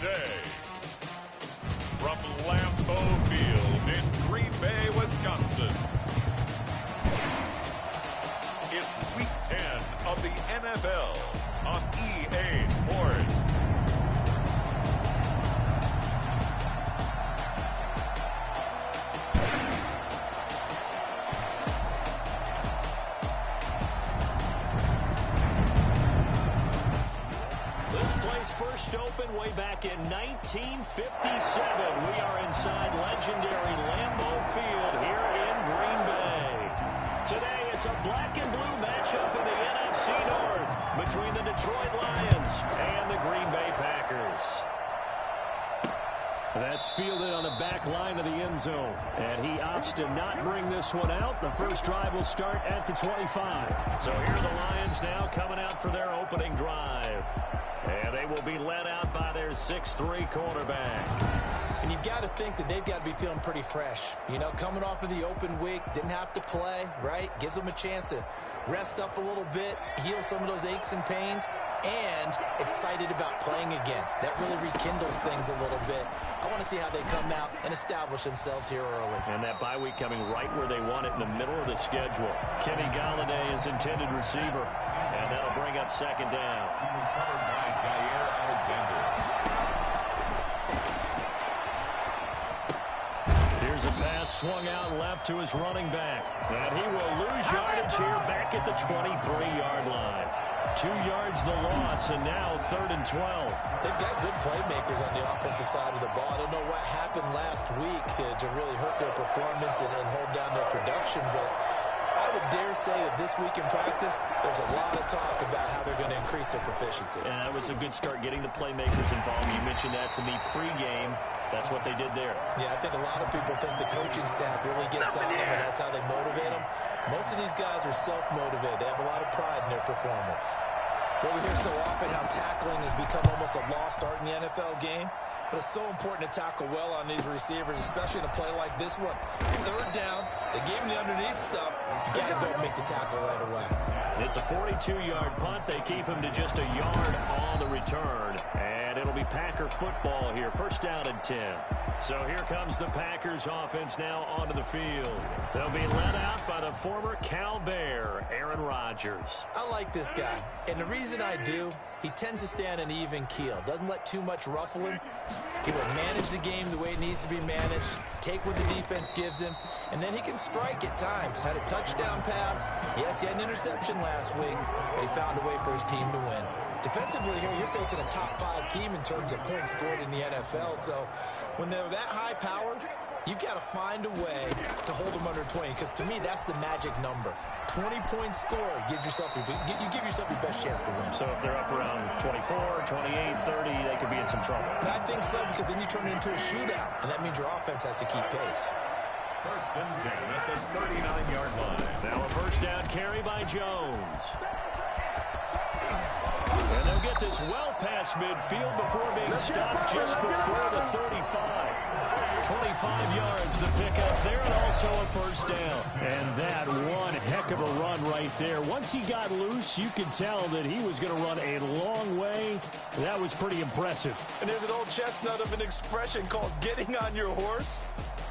today, from Lambeau Field in Green Bay, Wisconsin, it's Week 10 of the NFL on EA Sports. First opened way back in 1957. We are inside legendary Lambeau Field here in Green Bay. Today, it's a black and blue matchup in the NFC North between the Detroit Lions and the Green Bay Packers. That's fielded on the back line of the end zone. And he opts to not bring this one out. The first drive will start at the 25. So here are the Lions now coming out for their opening drive. And they will be led out by their 6'3" quarterback. And you've got to think that they've got to be feeling pretty fresh. You know, coming off of the open week, didn't have to play, right? Gives them a chance to rest up a little bit, heal some of those aches and pains, and excited about playing again. That really rekindles things a little bit. I want to see how they come out and establish themselves here early. And that bye week coming right where they want it, in the middle of the schedule. Kenny Golladay is intended receiver, and that'll bring up second down. He was covered by Jair Alexander. Here's a pass swung out left to his running back. And he will lose yardage here back at the 23-yard line. 2 yards the loss, and now 3rd and 12. They've got good playmakers on the offensive side of the ball. I don't know what happened last week to really hurt their performance and hold down their production, but I would dare say that this week in practice, there's a lot of talk about how they're going to increase their proficiency. And that was a good start, getting the playmakers involved. You mentioned that to me pregame. That's what they did there. Yeah, I think a lot of people think the coaching staff really gets on them, and that's how they motivate them. Most of these guys are self-motivated. They have a lot of pride in their performance. Well, we hear so often how tackling has become almost a lost art in the NFL game. But it's so important to tackle well on these receivers, especially in a play like this one. 3rd down, they gave him the underneath stuff. You got to go make the tackle right away. It's a 42-yard punt. They keep him to just a yard on the return. And it'll be Packer football here. First down and 10. So here comes the Packers offense now onto the field. They'll be led out by the former Cal Bear, Aaron Rodgers. I like this guy. And the reason I do, he tends to stay on an even keel. Doesn't let too much ruffle him. He will manage the game the way it needs to be managed, take what the defense gives him, and then he can strike at times. Had a touchdown pass. Yes, he had an interception last week, but he found a way for his team to win. Defensively here, you're facing a top 5 team in terms of points scored in the NFL, so when they're that high powered, you've got to find a way to hold them under 20, because to me, that's the magic number. 20 points scored gives yourself you give yourself your best chance to win. So if they're up around 24, 28, 30, they could be in some trouble. I think so, because then you turn it into a shootout, and that means your offense has to keep pace. 1st and 10 at the 39-yard line. Now a first down carry by Jones. And they'll get this well past midfield before being stopped just before the 35. 25 yards to pick up there, and also a first down. And that one heck of a run right there. Once he got loose, you could tell that he was going to run a long way. That was pretty impressive. And there's an old chestnut of an expression called getting on your horse.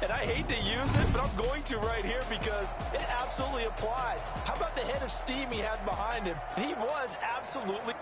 And I hate to use it, but I'm going to right here because it absolutely applies. How about the head of steam he had behind him? He was absolutely...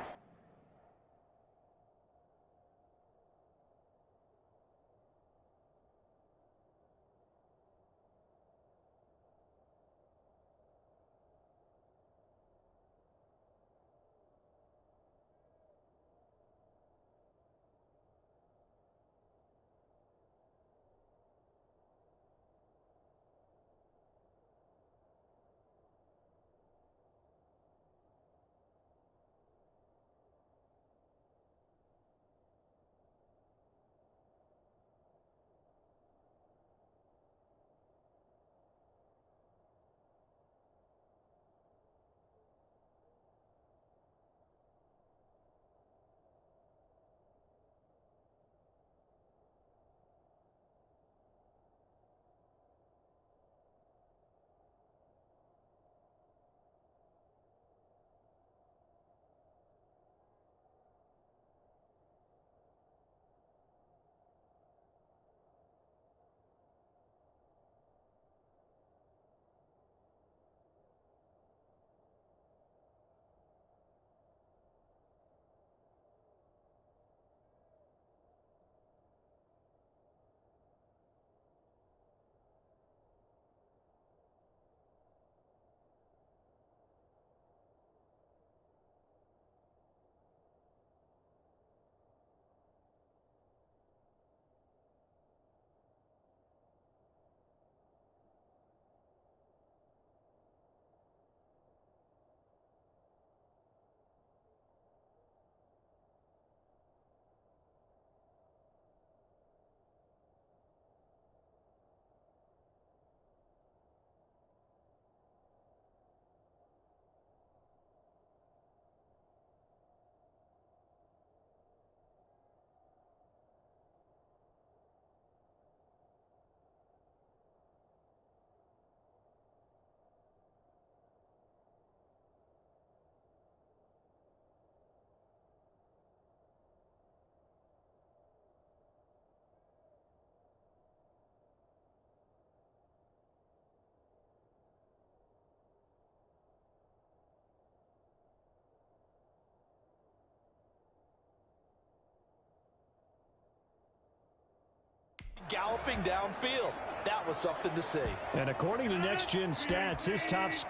Galloping downfield. That was something to see. And according to Next Gen Stats, his top speed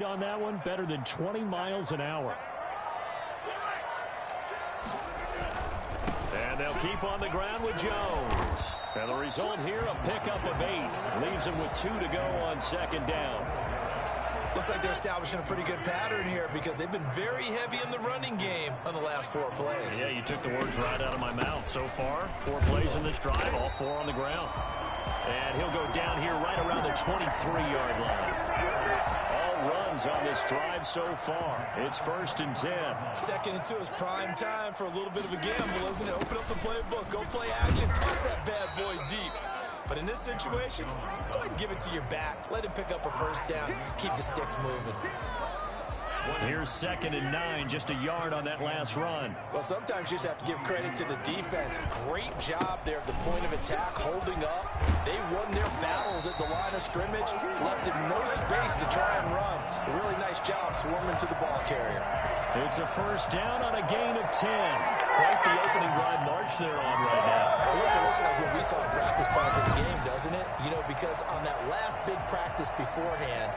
on that one, better than 20 miles an hour. And they'll keep on the ground with Jones. And the result here, a pickup of 8. Leaves him with 2 to go on second down. Looks like they're establishing a pretty good pattern here because they've been very heavy in the running game on the last 4 plays. Yeah, you took the words right out of my mouth. So far, 4 plays in this drive, all 4 on the ground. And he'll go down here right around the 23-yard line. Runs on this drive so far. It's 1st and 10. 2nd and 2 is prime time for a little bit of a gamble, isn't it? Open up the playbook, go play action, toss that bad boy deep. But in this situation, go ahead and give it to your back. Let him pick up a 1st down. Keep the sticks moving. Here's 2nd and 9, just a yard on that last run. Well, sometimes you just have to give credit to the defense. Great job there at the point of attack, holding up. They won their battles at the line of scrimmage, left him no space to try and run. A really nice job swarming to the ball carrier. It's a 1st down on a gain of 10. Quite the opening drive march they're on right now. It looks a lot like what we saw in practice prior to the game, doesn't it? You know, because on that last big practice beforehand,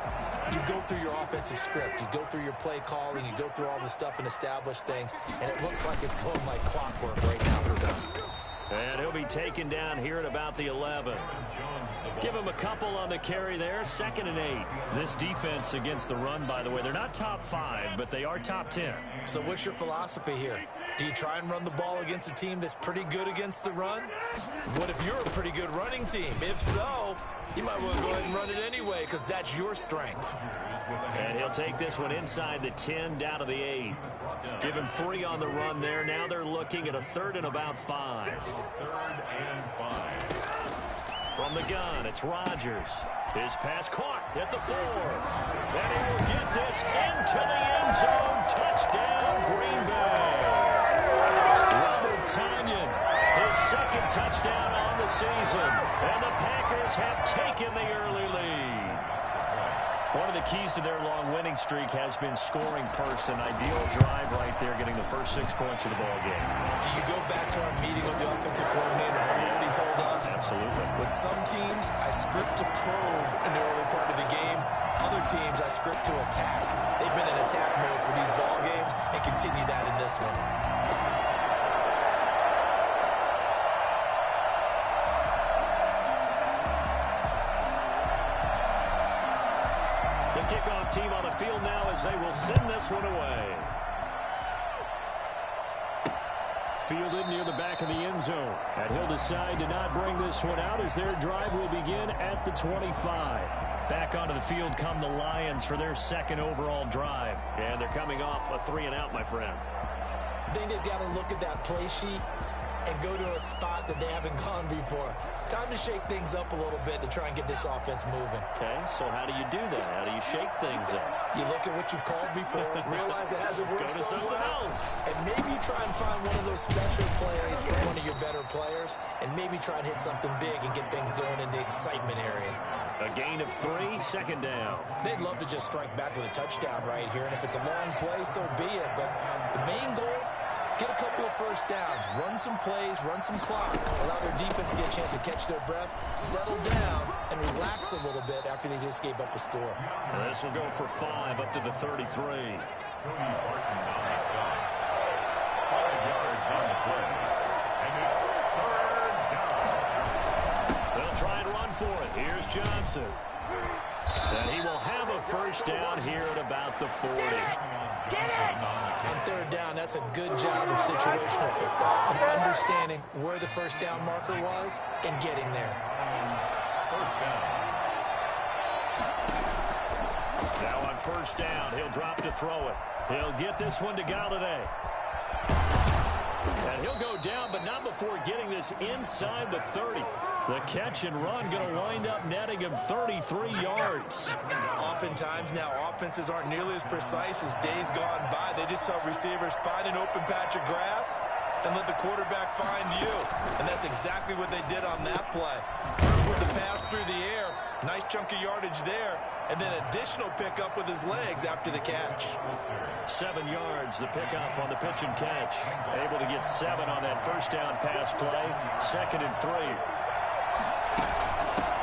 you go through your offensive script. You go through your play calling. You go through all the stuff and establish things. And it looks like it's going like clockwork right now for them. And he'll be taken down here at about the 11. Give him a couple on the carry there. 2nd and 8. This defense against the run, by the way, they're not top 5, but they are top 10. So what's your philosophy here? Do you try and run the ball against a team that's pretty good against the run? What if you're a pretty good running team? If so, you might want to go ahead and run it anyway because that's your strength. And he'll take this one inside the 10 down to the 8. Give him 3 on the run there. Now they're looking at a 3rd and about 5. 3rd and 5. From the gun, it's Rodgers. His pass caught at the 4. And he will get this into the end zone. Touchdown, Green Bay. Robert Tonyan, his 2nd touchdown on the season. And the Packers have taken the early lead. One of the keys to their long winning streak has been scoring first. An ideal drive right there, getting the first 6 points of the ball game. Do you go back to our meeting with the offensive coordinator? Remember what he told us? Absolutely. With some teams, I script to probe in the early part of the game. Other teams, I script to attack. They've been in attack mode for these ball games and continue that in this one. Kickoff team on the field now as they will send this one away. Fielded near the back of the end zone. And he'll decide to not bring this one out as their drive will begin at the 25. Back onto the field come the Lions for their 2nd overall drive. And they're coming off a 3-and-out, my friend. I think they've got to look at that play sheet and go to a spot that they haven't gone before. Time to shake things up a little bit to try and get this offense moving. Okay, so how do you do that? How do you shake things up? You look at what you've called before, realize it hasn't worked Go to so something well, else. and maybe try and find one of those special plays from one of your better players, and maybe try and hit something big and get things going in the excitement area. A gain of 3, 2nd down. They'd love to just strike back with a touchdown right here, and if it's a long play, so be it. But the main goal, get a couple of 1st downs, run some plays, run some clock, allow their defense to get a chance to catch their breath, settle down, and relax a little bit after they just gave up a score. And this will go for 5 up to the 33. Cody Barton on the stop. 5 yards on the play. And it's 3rd down. They'll try and run for it. Here's Johnson. And he will have a 1st down here at about the 40. Get it! On 3rd down, that's a good job of situational football, of understanding where the 1st down marker was and getting there. 1st down. Now on 1st down, he'll drop to throw it. He'll get this one to Galladay. And he'll go down, but not before getting this inside the 30. The catch and run going to wind up netting him 33 yards. Oftentimes now offenses aren't nearly as precise as days gone by. They just help receivers find an open patch of grass and let the quarterback find you. And that's exactly what they did on that play. First with the pass through the air, nice chunk of yardage there, and then additional pickup with his legs after the catch. 7 yards, the pickup on the pitch and catch. Able to get 7 on that first down pass play. 2nd and 3.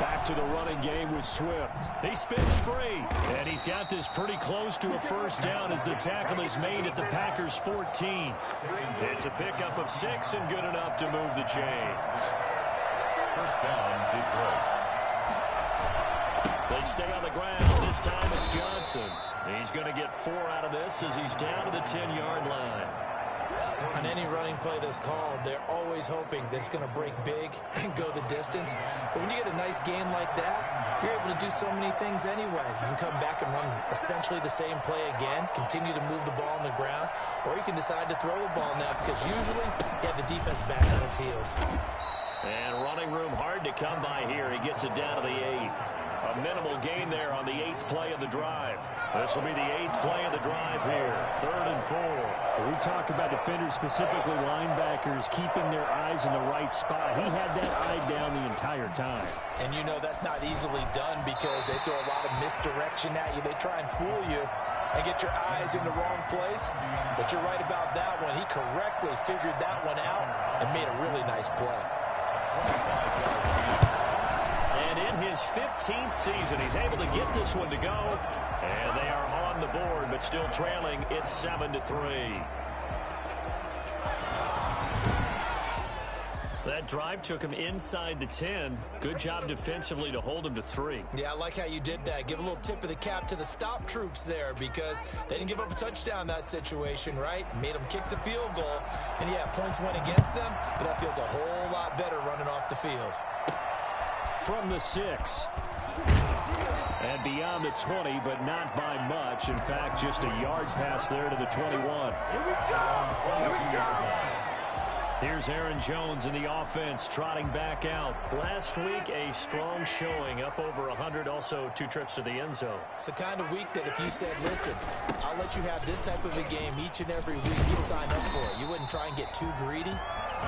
Back to the running game with Swift. He spins free, and he's got this pretty close to a first down as the tackle is made at the Packers' 14. It's a pickup of 6 and good enough to move the chains. First down, Detroit. They stay on the ground. This time it's Johnson. He's going to get 4 out of this as he's down to the 10-yard line. On any running play that's called, they're always hoping that it's going to break big and go the distance. But when you get a nice game like that, you're able to do so many things anyway. You can come back and run essentially the same play again, continue to move the ball on the ground, or you can decide to throw the ball now because usually you have the defense back on its heels. And running room hard to come by here. He gets it down to the 8. A minimal gain there on the 8th play of the drive. This will be the 8th play of the drive here. 3rd and 4. We talk about defenders, specifically linebackers, keeping their eyes in the right spot. He had that eye down the entire time. And you know that's not easily done because they throw a lot of misdirection at you. They try and fool you and get your eyes in the wrong place. But you're right about that one. He correctly figured that one out and made a really nice play. And in his 15th season, he's able to get this one to go. And they are on the board, but still trailing. It's 7-3. That drive took him inside the 10. Good job defensively to hold him to 3. Yeah, I like how you did that. Give a little tip of the cap to the stop troops there because they didn't give up a touchdown in that situation, right? Made them kick the field goal. And, yeah, points went against them, but that feels a whole lot better running off the field. From the 6. And beyond the 20, but not by much. In fact, just a yard pass there to the 21. Here we go. Here's Aaron Jones in the offense, trotting back out. Last week, a strong showing, up over 100, also 2 trips to the end zone. It's the kind of week that if you said, listen, I'll let you have this type of a game each and every week, you'd sign up for it. You wouldn't try and get too greedy.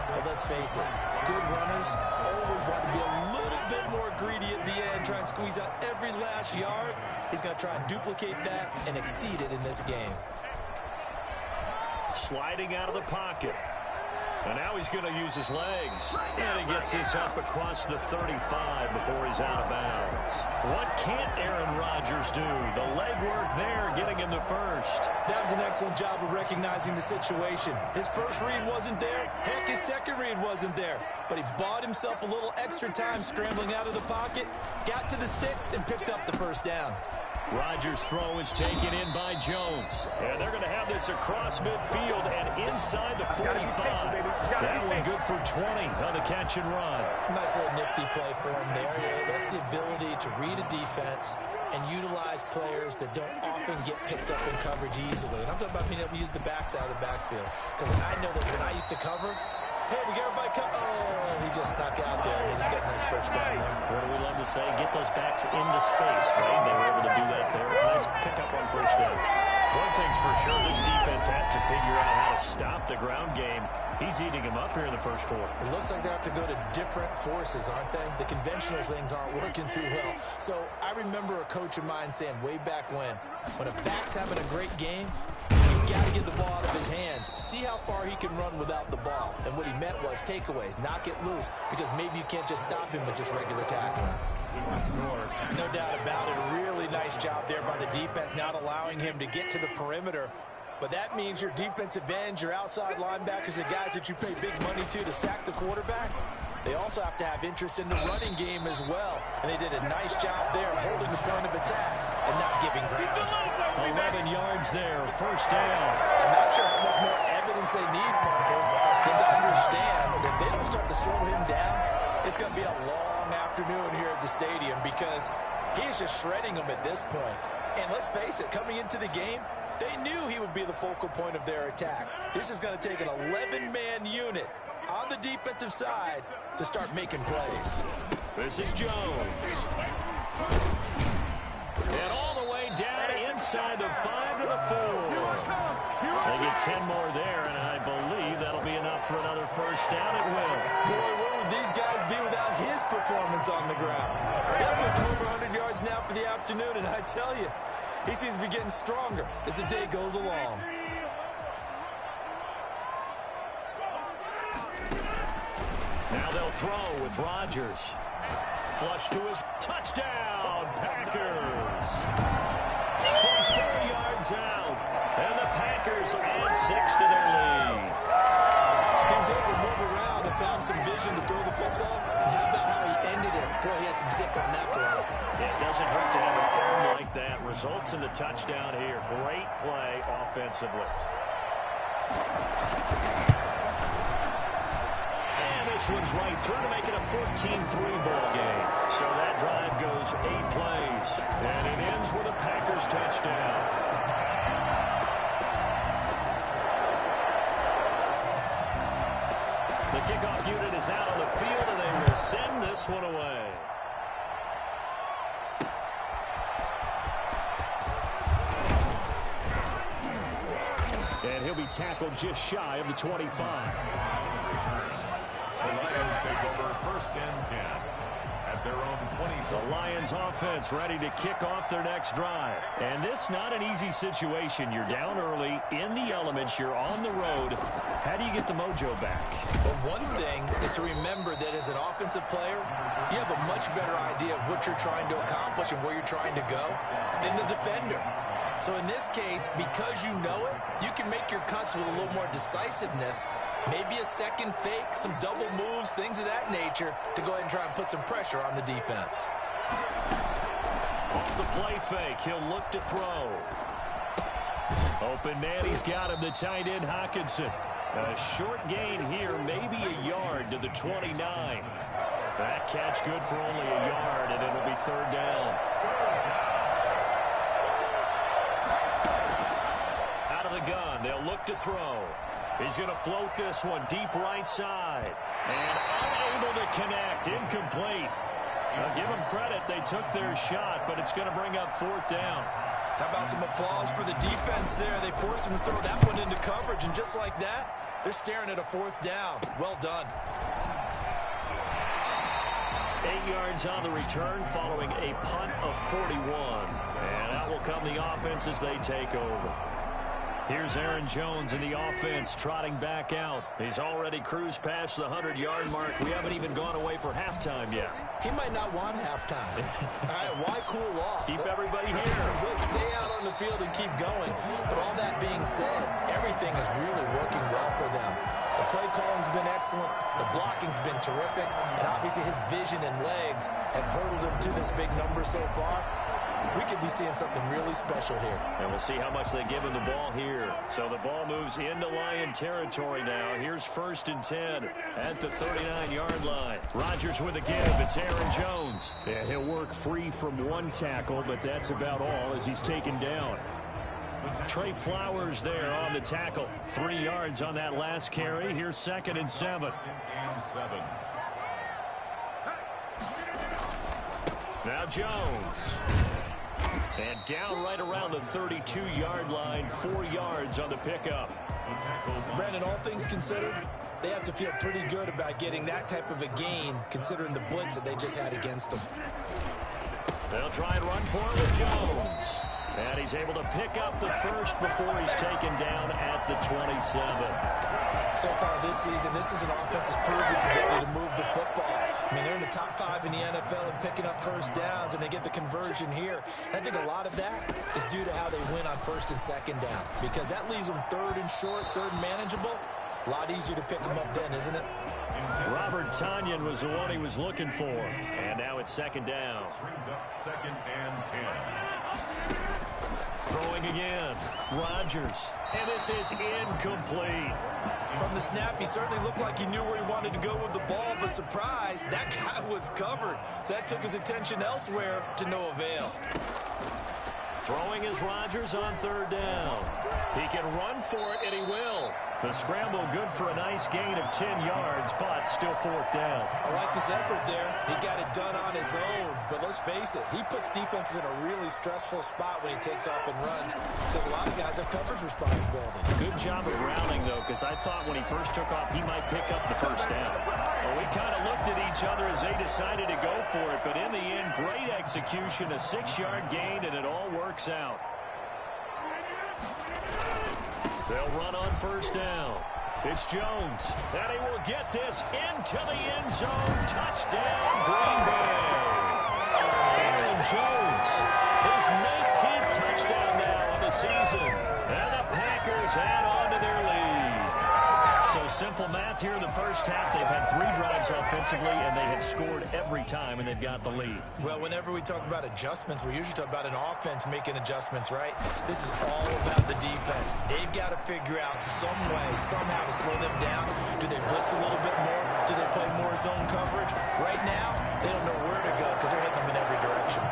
But let's face it, good runners always want to be a little bit more greedy at the end, try and squeeze out every last yard. He's going to try and duplicate that and exceed it in this game. Sliding out of the pocket. And now he's going to use his legs. And he gets this up across the 35 before he's out of bounds. What can't Aaron Rodgers do? The legwork there getting him the first. That was an excellent job of recognizing the situation. His first read wasn't there. Heck, his second read wasn't there. But he bought himself a little extra time scrambling out of the pocket, got to the sticks, and picked up the first down. Rodgers' throw is taken in by Jones. And they're going to have this across midfield and inside the 45. That one good for 20 on the catch and run. Nice little nifty play for him there. That's the ability to read a defense and utilize players that don't often get picked up in coverage easily. And I'm talking about being able to use the backs out of the backfield. Because I know that when I used to cover, hey, we got everybody cover. Oh, he just snuck out there. And he just got a nice first down there. What do we love to say? Get those backs into space, right? They were able to do that there. Nice pickup on first down. One thing's for sure, this defense has to figure out how to stop the ground game. He's eating him up here in the first quarter. It looks like they have to go to different forces, aren't they? The conventional things aren't working too well. So I remember a coach of mine saying way back when a back's having a great game, you've got to get the ball out of his hands. See how far he can run without the ball. And what he meant was takeaways, knock it loose, because maybe you can't just stop him with just regular tackling. No doubt about it. A really nice job there by the defense, not allowing him to get to the perimeter. But that means your defensive ends, your outside linebackers, the guys that you pay big money to sack the quarterback, they also have to have interest in the running game as well. And they did a nice job there holding the point of attack and not giving ground. 11 yards there, first down. I'm not sure how much more evidence they need from him than to understand that if they don't start to slow him down, it's going to be a long afternoon here at the stadium because he's just shredding them at this point. And let's face it, coming into the game, they knew he would be the focal point of their attack. This is going to take an 11-man unit on the defensive side to start making plays. This is Jones. And all the way down inside the 5 to the 4. They get 10 more there, and I believe that'll be enough for another first down. It will. Boy, where would these guys be without his performance on the ground? That puts him over 100 yards now for the afternoon, and I tell you, he seems to be getting stronger as the day goes along. Now they'll throw with Rodgers. Flush to his touchdown, Packers. From 4 yards out, and the Packers add 6 to their lead. He was able to move around and found some vision to throw the football. And how about how he ended it? Boy, he had some zip on that throw. It doesn't hurt to have a throw like that. Results in the touchdown here. Great play offensively. This one's right through to make it a 14-3 ball game. So that drive goes 8 plays. And it ends with a Packers touchdown. The kickoff unit is out on the field, and they will send this one away. And he'll be tackled just shy of the 25. The Lions take over first and 10 at their own 20. The Lions offense ready to kick off their next drive. And this not an easy situation. You're down early, in the elements, you're on the road. How do you get the mojo back? Well, one thing is to remember that as an offensive player, you have a much better idea of what you're trying to accomplish and where you're trying to go than the defender. So in this case, because you know it, you can make your cuts with a little more decisiveness. Maybe a second fake, some double moves, things of that nature to go ahead and try and put some pressure on the defense. Off the play fake, he'll look to throw. Open man, he's got him, the tight end Hockenson. A short gain here, maybe a yard to the 29. That catch good for only a yard, and it'll be third down. Out of the gun, they'll look to throw. He's going to float this one deep right side. And unable to connect. Incomplete. Now give them credit. They took their shot, but it's going to bring up fourth down. How about some applause for the defense there? They forced him to throw that one into coverage, and just like that, they're staring at a fourth down. Well done. 8 yards on the return following a punt of 41. And out will come the offense as they take over. Here's Aaron Jones in the offense trotting back out. He's already cruised past the 100-yard mark. We haven't even gone away for halftime yet. He might not want halftime. All right, why cool off? Keep everybody here. Let's stay out on the field and keep going. But all that being said, everything is really working well for them. The play calling's been excellent. The blocking's been terrific. And obviously his vision and legs have hurdled him to this big number so far. We could be seeing something really special here. And we'll see how much they give him the ball here. So the ball moves into Lion territory now. Here's first and 10 at the 39-yard line. Rodgers with a give. It's Aaron Jones. Yeah, he'll work free from one tackle, but that's about all as he's taken down. Trey Flowers there on the tackle. 3 yards on that last carry. Here's second and 7. Now Jones. And down right around the 32-yard line, 4 yards on the pickup. Brandon, all things considered, they have to feel pretty good about getting that type of a gain, considering the blitz that they just had against them. They'll try and run for it with Jones. And he's able to pick up the first before he's taken down at the 27. So far this season, this is an offense that's proved its ability to move the football. I mean, they're in the top 5 in the NFL and picking up first downs, and they get the conversion here. And I think a lot of that is due to how they win on first and second down, because that leaves them third and short, third and manageable. A lot easier to pick them up then, isn't it? Robert Tonyan was the one he was looking for. And now it's second down. Brings up second and 10. Throwing again. Rodgers. And this is incomplete. From the snap, he certainly looked like he knew where he wanted to go with the ball, but surprise, that guy was covered. So that took his attention elsewhere to no avail. Throwing is Rodgers on third down. He can run for it, and he will. The scramble good for a nice gain of 10 yards, but still fourth down. I like this effort there. He got it done on his own. But let's face it, he puts defenses in a really stressful spot when he takes off and runs because a lot of guys have coverage responsibilities. Good job of rounding, though, because I thought when he first took off, he might pick up the first down. Well, we kind of looked at each other as they decided to go for it, but in the end, great execution, a 6-yard gain, and it all works out. They'll run on first down. It's Jones, and he will get this into the end zone. Touchdown, Green Bay. Aaron Jones, his 19th touchdown now of the season. And the Packers add on to their lead. So simple math here in the first half. They've had 3 drives offensively, and they have scored every time, and they've got the lead. Well, whenever we talk about adjustments, we usually talk about an offense making adjustments, right? This is all about the defense. They've got to figure out some way, somehow to slow them down. Do they blitz a little bit more? Do they play more zone coverage? Right now, they don't know where to go because they're hitting them in every direction.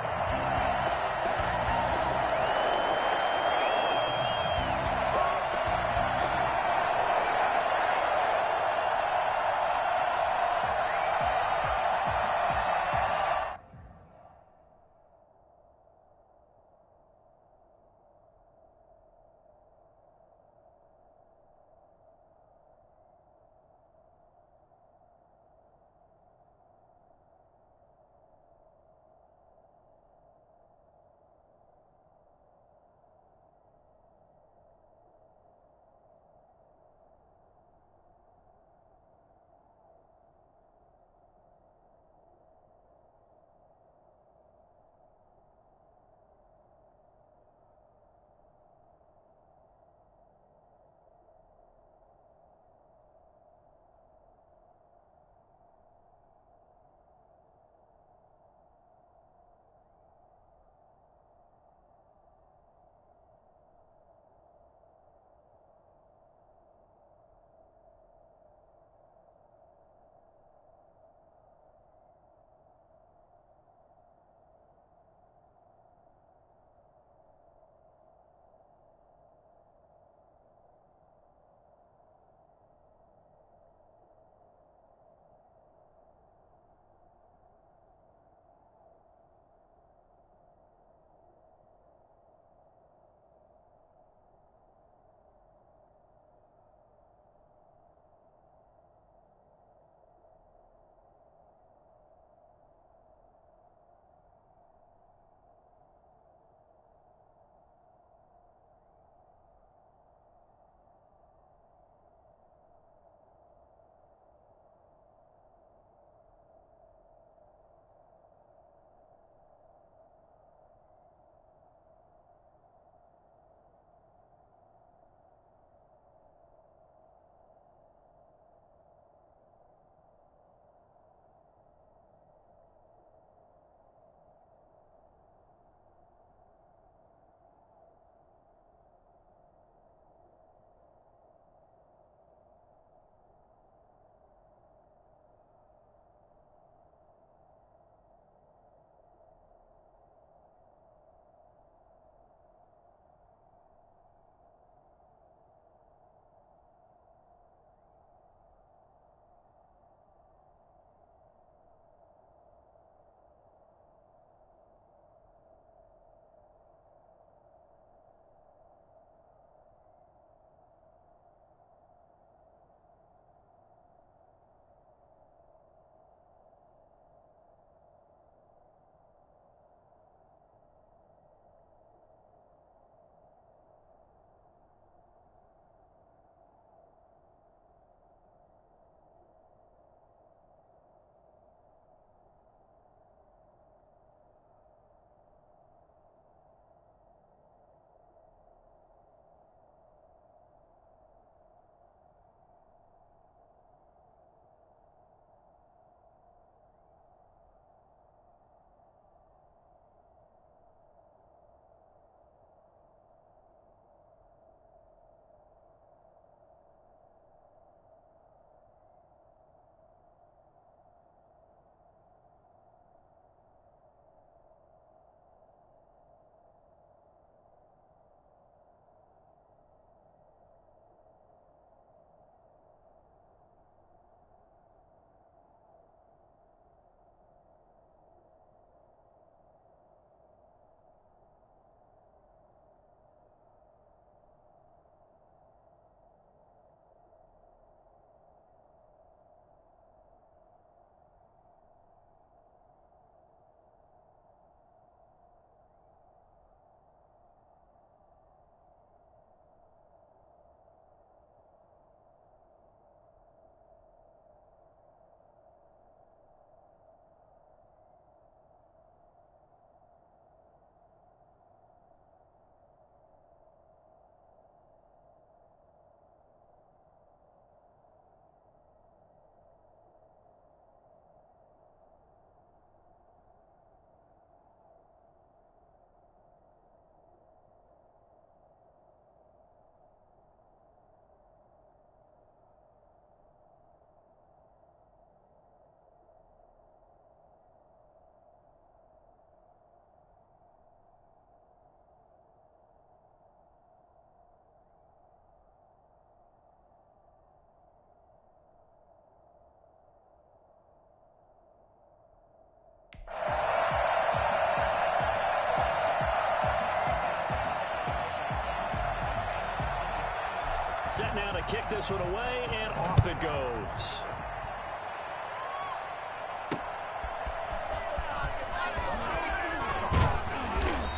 to kick this one away, and off it goes.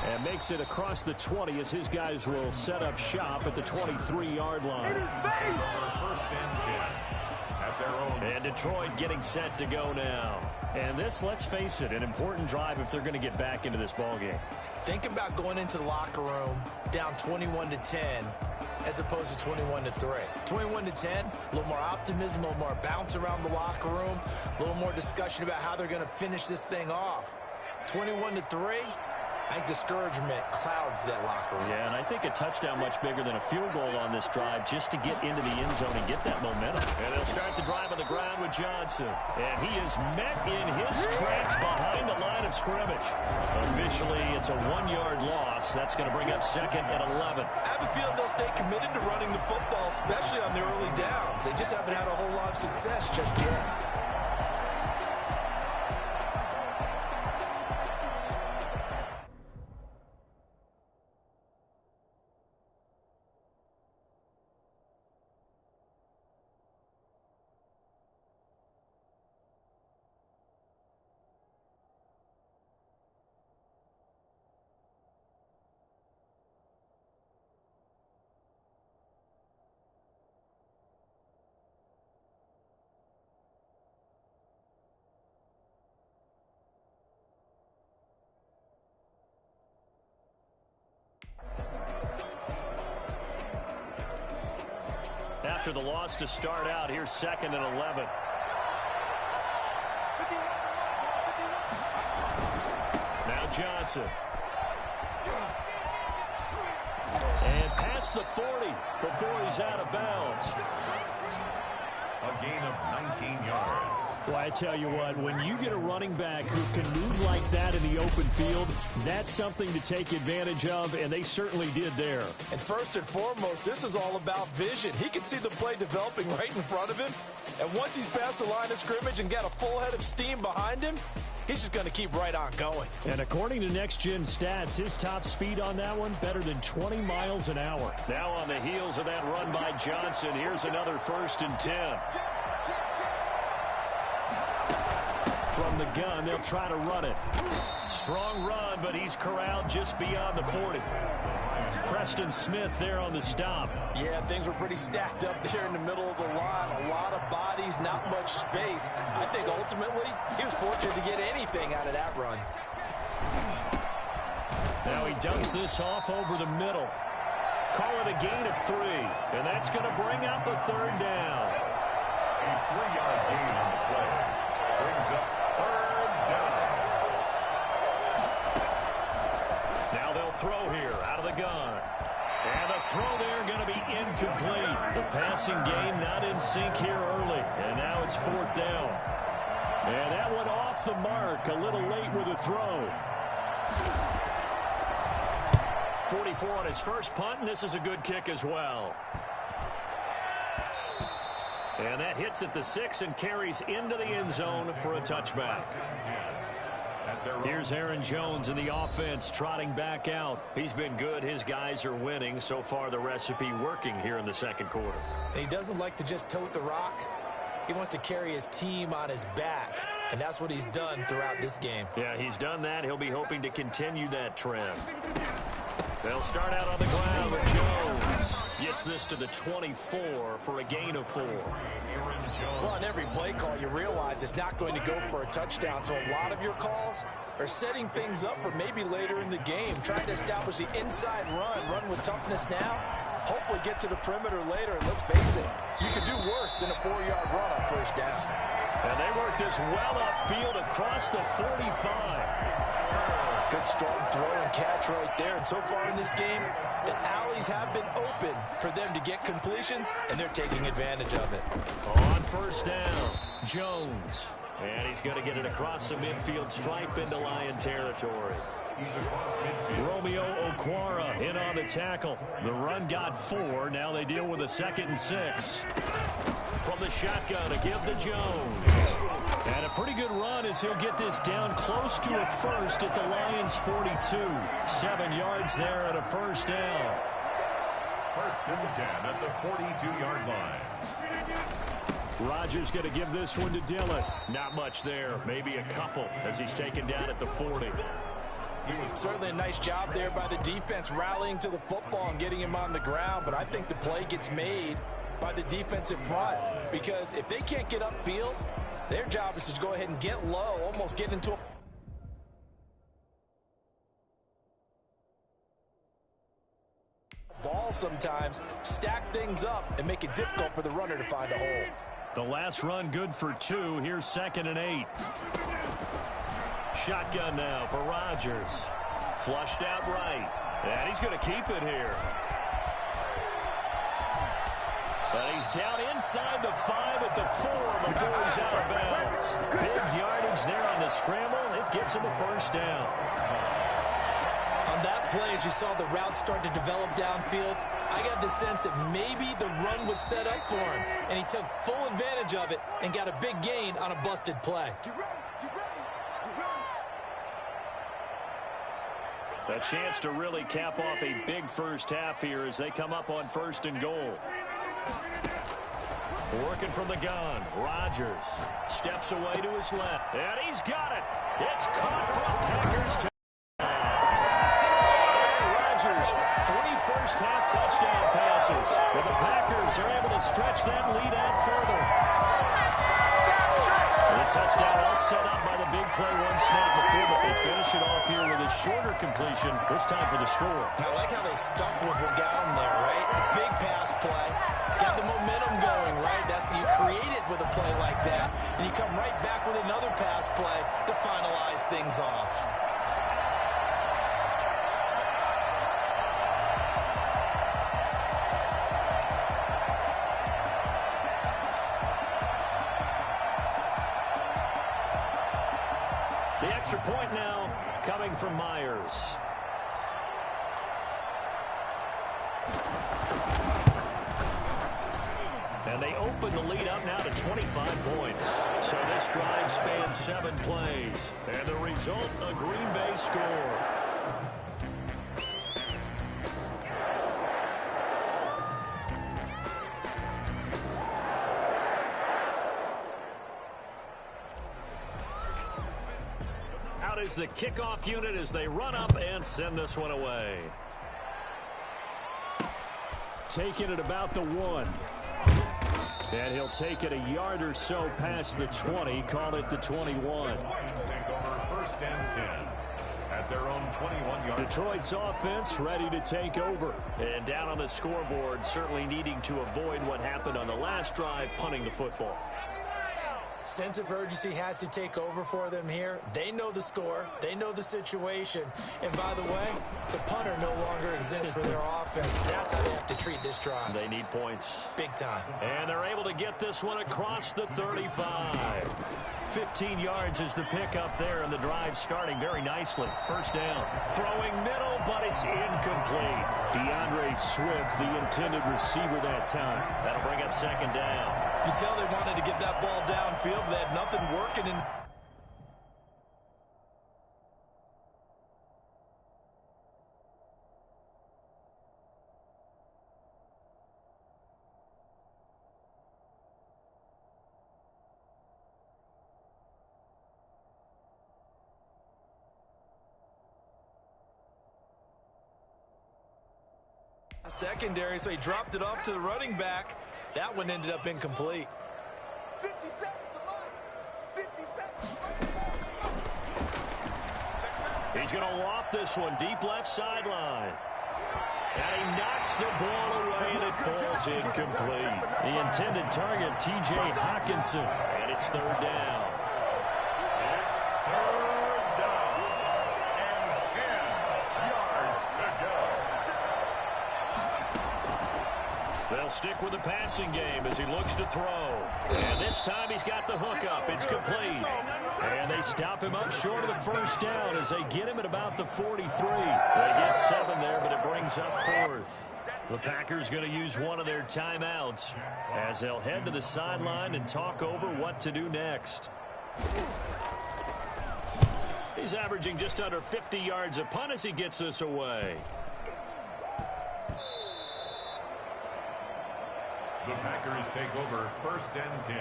And makes it across the 20 as his guys will set up shop at the 23-yard line. First and 10 at their own. And Detroit getting set to go now. And this, let's face it, an important drive if they're going to get back into this ballgame. Think about going into the locker room down 21-10 as opposed to 21-3. 21-10, a little more optimism, a little more bounce around the locker room, a little more discussion about how they're going to finish this thing off. 21-3, I think discouragement clouds that locker room. Yeah, and I think a touchdown much bigger than a field goal on this drive just to get into the end zone and get that momentum. And they'll start the drive on the ground with Johnson. And he is met in his tracks behind the line of scrimmage. Officially, it's a 1-yard loss. That's going to bring up second and 11. I have a feeling they'll stay committed to running the football, especially on the early downs. They just haven't had a whole lot of success just yet. After the loss to start out, here's second and 11. Now Johnson. And past the 40 before he's out of bounds. A gain of 19 yards. Well, I tell you what, when you get a running back who can move like that in the open field, that's something to take advantage of, and they certainly did there. And first and foremost, this is all about vision. He can see the play developing right in front of him, and once he's past the line of scrimmage and got a full head of steam behind him, he's just going to keep right on going. And according to Next Gen Stats, his top speed on that one, better than 20 miles an hour. Now on the heels of that run by Johnson, here's another 1st and 10. From the gun, they'll try to run it. Strong run, but he's corralled just beyond the 40. Preston Smith there on the stop. Yeah, things were pretty stacked up there in the middle of the line. A lot of bodies, not much space. I think ultimately he was fortunate to get anything out of that run. Now he dumps this off over the middle. Call it a gain of 3, and that's going to bring up a 3rd down. A 3-yard gain on the play brings up 3rd down. Now they'll throw here out of the gun. And the throw there going to be incomplete. The passing game not in sync here early. And now it's 4th down. And that one off the mark. A little late with the throw. 44 on his first punt, and this is a good kick as well. And that hits at the 6 and carries into the end zone for a touchback. Here's Aaron Jones in the offense trotting back out. He's been good. His guys are winning. So far, the recipe working here in the second quarter. And he doesn't like to just tote the rock. He wants to carry his team on his back, and that's what he's done throughout this game. Yeah, he's done that. He'll be hoping to continue that trend. They'll start out on the ground with Jones. Gets this to the 24 for a gain of 4. Well, on every play call, you realize it's not going to go for a touchdown. So a lot of your calls are setting things up for maybe later in the game, trying to establish the inside run with toughness now, hopefully get to the perimeter later. And let's face it, you could do worse than a 4-yard run on 1st down. And they work this well upfield across the 45. Good strong throw and catch right there. And so far in this game, the alleys have been open for them to get completions, and they're taking advantage of it. On 1st down, Jones. And he's going to get it across the midfield stripe into Lion territory. Romeo Okwara in on the tackle. The run got 4. Now they deal with a 2nd and 6. From the shotgun to give to Jones. And a pretty good run as he'll get this down close to a 1st at the Lions 42. 7 yards there at a 1st down. first and 10 at the 42-yard line. Rodgers going to give this one to Dillon. Not much there. Maybe a couple as he's taken down at the 40. Certainly a nice job there by the defense rallying to the football and getting him on the ground. But I think the play gets made by the defensive front. Because if they can't get upfield, their job is to go ahead and get low, almost get into a ball sometimes, stack things up, and make it difficult for the runner to find a hole. The last run good for 2. Here's 2nd and 8. Shotgun now for Rodgers. Flushed out right. And he's going to keep it here. But he's down inside the 5 at the 4 before he's out of bounds. Big yardage there on the scramble. It gets him a first down. On that play, as you saw the route start to develop downfield, I got the sense that maybe the run would set up for him, and he took full advantage of it and got a big gain on a busted play. A chance to really cap off a big first half here as they come up on 1st and goal. Working from the gun, Rodgers steps away to his left, and he's got it. It's caught from Packers. Rodgers, 3 first-half touchdown passes. But the Packers are able to stretch that lead out further. The touchdown all set up by the big play one snap before, but they finish it off here with a shorter completion, this time for the score. I like how they stuck with what got them there, right? The big pass play, got the momentum going, right? That's you create it with a play like that, and you come right back with another pass play to finalize things off. The extra point now coming from Myers. And they open the lead up now to 25 points. So this drive spans 7 plays. And the result, a Green Bay score. Is the kickoff unit as they run up and send this one away. Taking it about the 1. And he'll take it a yard or so past the 20, call it the 21. Take over 1st and 10 at their own 21-yard. Detroit's offense ready to take over. And down on the scoreboard, certainly needing to avoid what happened on the last drive, punting the football. Sense of urgency has to take over for them here. They know the score. They know the situation. And by the way, the punter no longer exists for their offense. That's how they have to treat this drive. They need points. Big time. And they're able to get this one across the 35. 15 yards is the pickup there, and the drive starting very nicely. First down. Throwing middle, but it's incomplete. DeAndre Swift, the intended receiver that time. That'll bring up 2nd down. You can tell they wanted to get that ball downfield. They had nothing working in. Secondary, so he dropped it off to the running back. That one ended up incomplete. 50 seconds to line. 50 seconds. He's going to loft this one deep left sideline. And he knocks the ball away, and it falls incomplete. The intended target, T.J. Hockenson, and it's 3rd down. They'll stick with the passing game as he looks to throw. And this time he's got the hook up. It's complete. And they stop him up short of the first down as they get him at about the 43. They get 7 there, but it brings up 4th. The Packers going to use one of their timeouts as they'll head to the sideline and talk over what to do next. He's averaging just under 50 yards a punt as he gets this away. The Packers take over 1st and 10.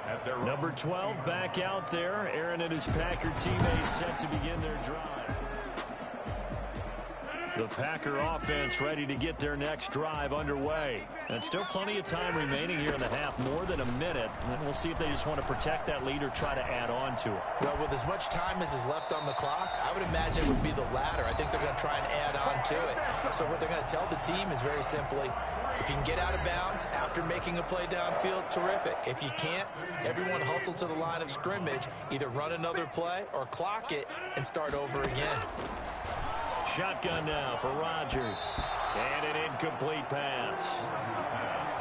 At their Number 12 back out there. Aaron and his Packer teammates set to begin their drive. The Packer offense ready to get their next drive underway. And still plenty of time remaining here in the half, more than a minute. And we'll see if they just want to protect that lead or try to add on to it. Well, with as much time as is left on the clock, I would imagine it would be the latter. I think they're going to try and add on to it. So what they're going to tell the team is very simply, if you can get out of bounds after making a play downfield, terrific. If you can't, everyone hustle to the line of scrimmage, either run another play or clock it and start over again. Shotgun now for Rodgers. And an incomplete pass.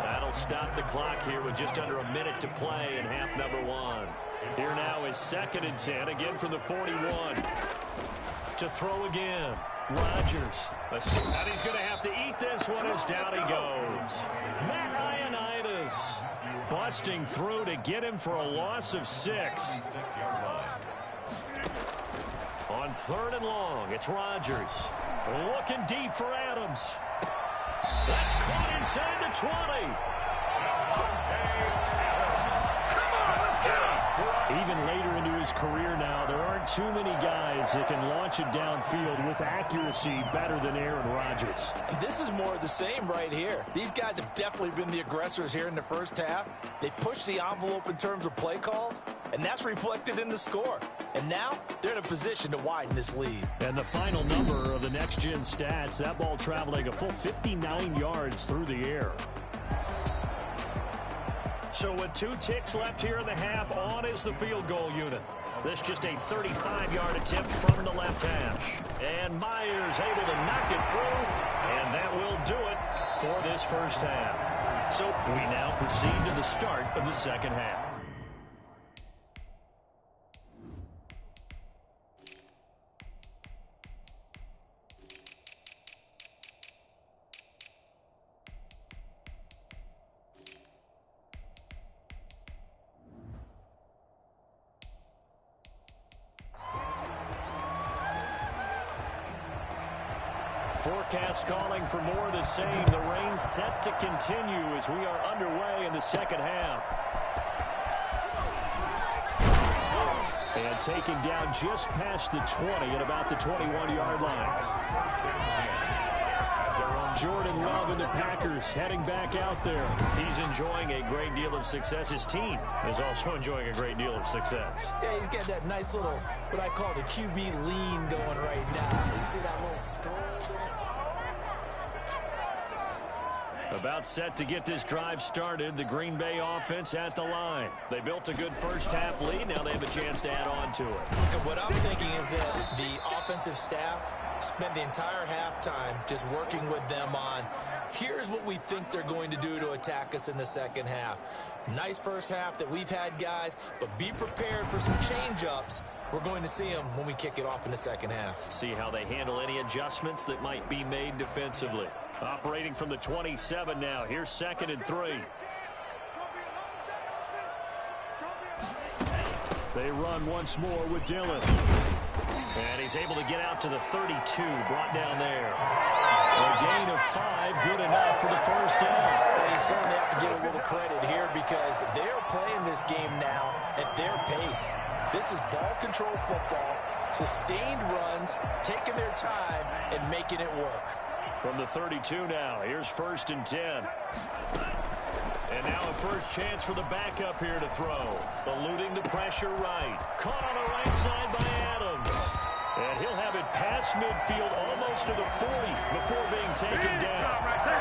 That'll stop the clock here with just under a minute to play in half number 1. Here now is 2nd and 10, again from the 41. To throw again. Rodgers. And he's going to have to eat this one as down he goes. Matt Ioannidis busting through to get him for a loss of 6. On 3rd and long, it's Rodgers. Looking deep for Adams. That's caught inside the 20. Even later into his career now, there aren't too many guys that can launch it downfield with accuracy better than Aaron Rodgers. And this is more of the same right here. These guys have definitely been the aggressors here in the first half. They pushed the envelope in terms of play calls, and that's reflected in the score. And now they're in a position to widen this lead. And the final number of the next-gen stats, that ball traveling a full 59 yards through the air. So with 2 ticks left here in the half, on is the field goal unit. This just a 35-yard attempt from the left hash. And Myers able to knock it through, and that will do it for this first half. So we now proceed to the start of the second half. Forecast calling for more of the same. The rain set to continue as we are underway in the second half. And taken down just past the 20 at about the 21-yard line. Jordan Love and the Packers heading back out there. He's enjoying a great deal of success. His team is also enjoying a great deal of success. Yeah, he's got that nice little, what I call the QB lean going right now. You see that little stroll there? About set to get this drive started. The Green Bay offense at the line. They built a good first half lead. Now they have a chance to add on to it. And what I'm thinking is that the offensive staff spent the entire halftime just working with them on, here's what we think they're going to do to attack us in the second half. Nice first half that we've had, guys, but be prepared for some change-ups. We're going to see them when we kick it off in the second half. See how they handle any adjustments that might be made defensively. Operating from the 27 now. Here's 2nd and 3. They run once more with Dillon. And he's able to get out to the 32, brought down there. A gain of 5, good enough for the first down. They certainly have to get a little credit here because they're playing this game now at their pace. This is ball control football, sustained runs, taking their time and making it work. From the 32 now, here's 1st and 10. And now a first chance for the backup here to throw. Eluding the pressure right. Caught on the right side by Adams. And he'll have it past midfield almost to the 40 before being taken down.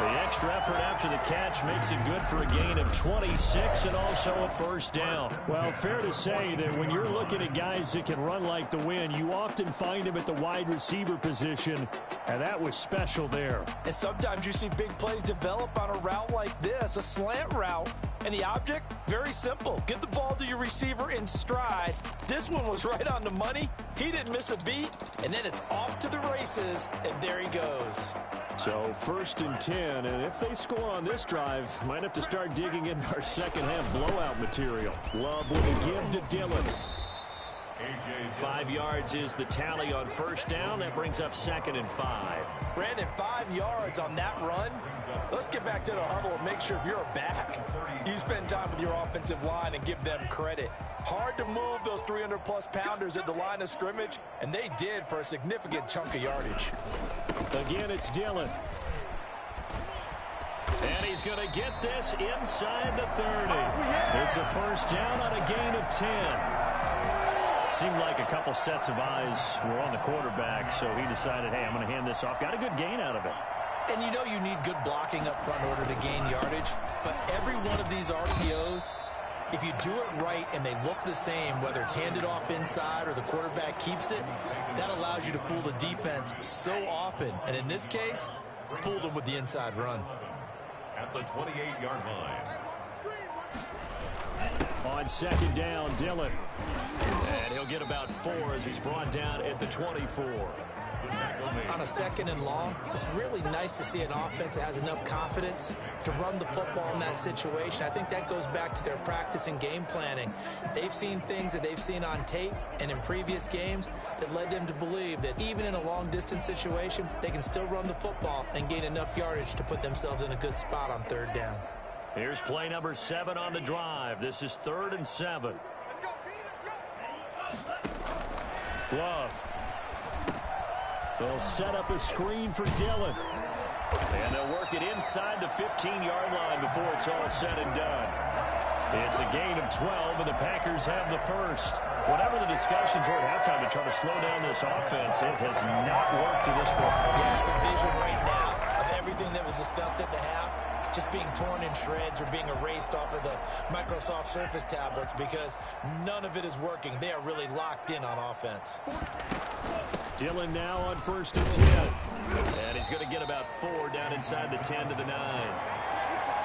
The extra effort after the catch makes it good for a gain of 26 and also a first down. Well, fair to say that when you're looking at guys that can run like the wind, you often find them at the wide receiver position, and that was special there. And sometimes you see big plays develop on a route like this, a slant route, and the object, very simple. Get the ball to your receiver in stride. This one was right on the money. He didn't miss a beat, and then it's off to the races, and there he goes. So 1st and 10, and if they score on this drive, might have to start digging into our second half blowout material. Love with a give to Dillon. 5 yards is the tally on first down. That brings up 2nd and 5. Brandon, 5 yards on that run. Let's get back to the huddle and make sure if you're a back, you spend time with your offensive line and give them credit. Hard to move those 300-plus pounders at the line of scrimmage, and they did for a significant chunk of yardage. Again, it's Dillon. And he's going to get this inside the 30. It's a first down on a gain of 10. Seemed like a couple sets of eyes were on the quarterback, so he decided, hey, I'm going to hand this off. Got a good gain out of it. And you know you need good blocking up front in order to gain yardage, but every one of these RPOs, if you do it right and they look the same, whether it's handed off inside or the quarterback keeps it, that allows you to fool the defense so often. And in this case, fooled them with the inside run. At the 28-yard line. On 2nd down, Dillon. And he'll get about 4 as he's brought down at the 24. On a 2nd and long, it's really nice to see an offense that has enough confidence to run the football in that situation. I think that goes back to their practice and game planning. They've seen things that they've seen on tape and in previous games that led them to believe that even in a long-distance situation, they can still run the football and gain enough yardage to put themselves in a good spot on 3rd down. Here's play number 7 on the drive. This is 3rd and 7. Love. They'll set up a screen for Dillon. And they'll work it inside the 15-yard line before it's all said and done. It's a gain of 12, and the Packers have the first. Whatever the discussions were at halftime to try to slow down this offense, it has not worked to this point. Yeah, the vision right now of everything that was discussed at the half just being torn in shreds or being erased off of the Microsoft Surface tablets because none of it is working. They are really locked in on offense. Dillon now on 1st and 10. And he's going to get about 4 down inside the 10 to the 9.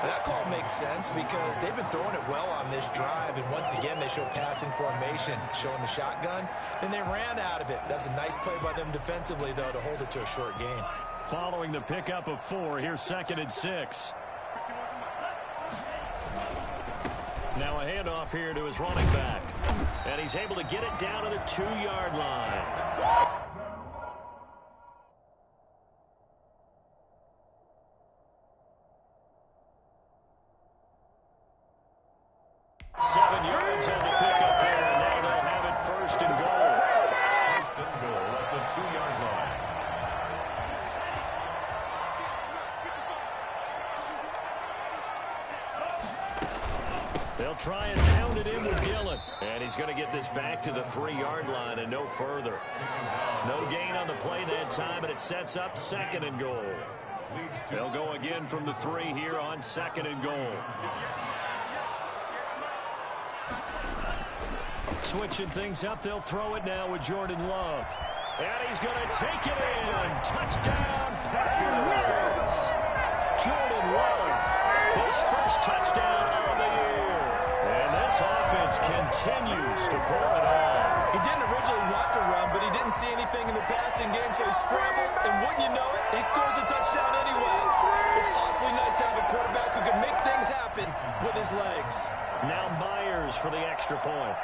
That call makes sense because they've been throwing it well on this drive, and once again they show passing formation, showing the shotgun. Then they ran out of it. That's a nice play by them defensively, though, to hold it to a short gain. Following the pickup of 4, here's 2nd and 6. Now a handoff here to his running back. And he's able to get it down to the 2-yard line. 7 yards on the pickup there, and now they'll have it 1st and goal. 1st and goal at the 2-yard line. They'll try and pound it in with Dillon. And he's going to get this back to the 3-yard line and no further. No gain on the play that time, and it sets up 2nd and goal. They'll go again from the 3 here on 2nd and goal. Switching things up, they'll throw it now with Jordan Love. And he's going to take it in. Touchdown, Packers. Jordan Love, his first touchdown of the year. And this offense continues to pull it on. He didn't originally want to run, but he didn't see anything in the passing game, so he scrambled. And wouldn't you know it, he scores a touchdown anyway. It's awfully nice to have a quarterback who can make things happen with his legs. Now Myers for the extra point.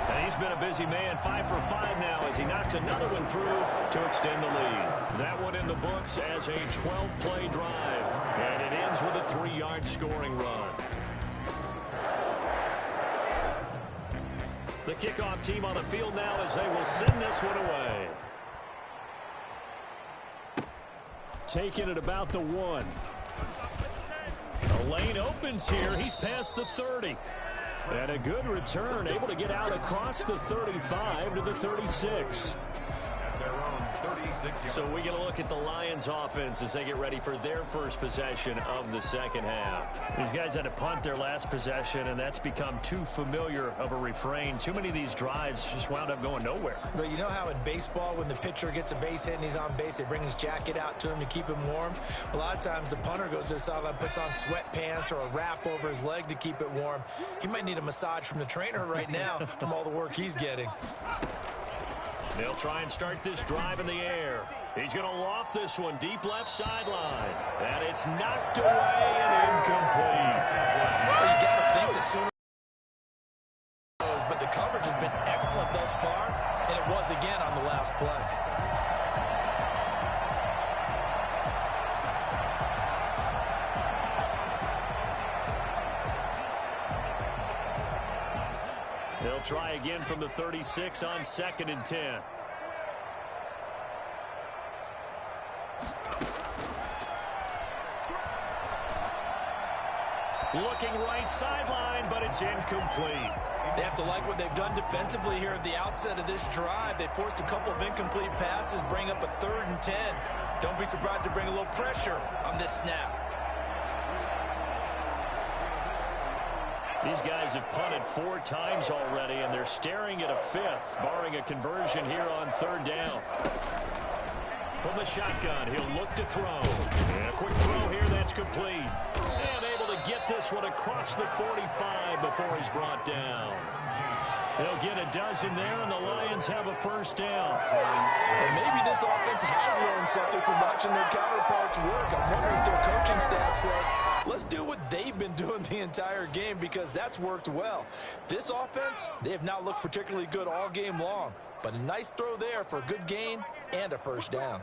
And he's been a busy man, 5 for 5 now as he knocks another one through to extend the lead. That one in the books as a 12-play drive. And it ends with a 3-yard scoring run. The kickoff team on the field now as they will send this one away. Taking it about the 1. The lane opens here. He's past the 30. And a good return, able to get out across the 35 to the 36. So we get a look at the Lions offense as they get ready for their first possession of the second half. These guys had to punt their last possession, and that's become too familiar of a refrain. Too many of these drives just wound up going nowhere. But you know how in baseball, when the pitcher gets a base hit and he's on base, they bring his jacket out to him to keep him warm? A lot of times the punter goes to the sideline, puts on sweatpants or a wrap over his leg to keep it warm. He might need a massage from the trainer right now from all the work he's getting. They'll try and start this drive in the air. He's going to loft this one deep left sideline. And it's knocked away and incomplete. Well, you got to think the sooner try again from the 36 on 2nd and 10. Looking right sideline, but it's incomplete. They have to like what they've done defensively here at the outset of this drive. They forced a couple of incomplete passes, bring up a 3rd and 10. Don't be surprised to bring a little pressure on this snap. These guys have punted 4 times already, and they're staring at a 5th, barring a conversion here on 3rd down. From the shotgun, he'll look to throw. And a quick throw here, that's complete. And able to get this one across the 45 before he's brought down. They'll get a dozen there, and the Lions have a 1st down. And maybe this offense has learned something from watching their counterparts work. I'm wondering if their coaching staff said, let's do what they've been doing the entire game, because that's worked well. This offense, they have not looked particularly good all game long. But a nice throw there for a good gain and a 1st down.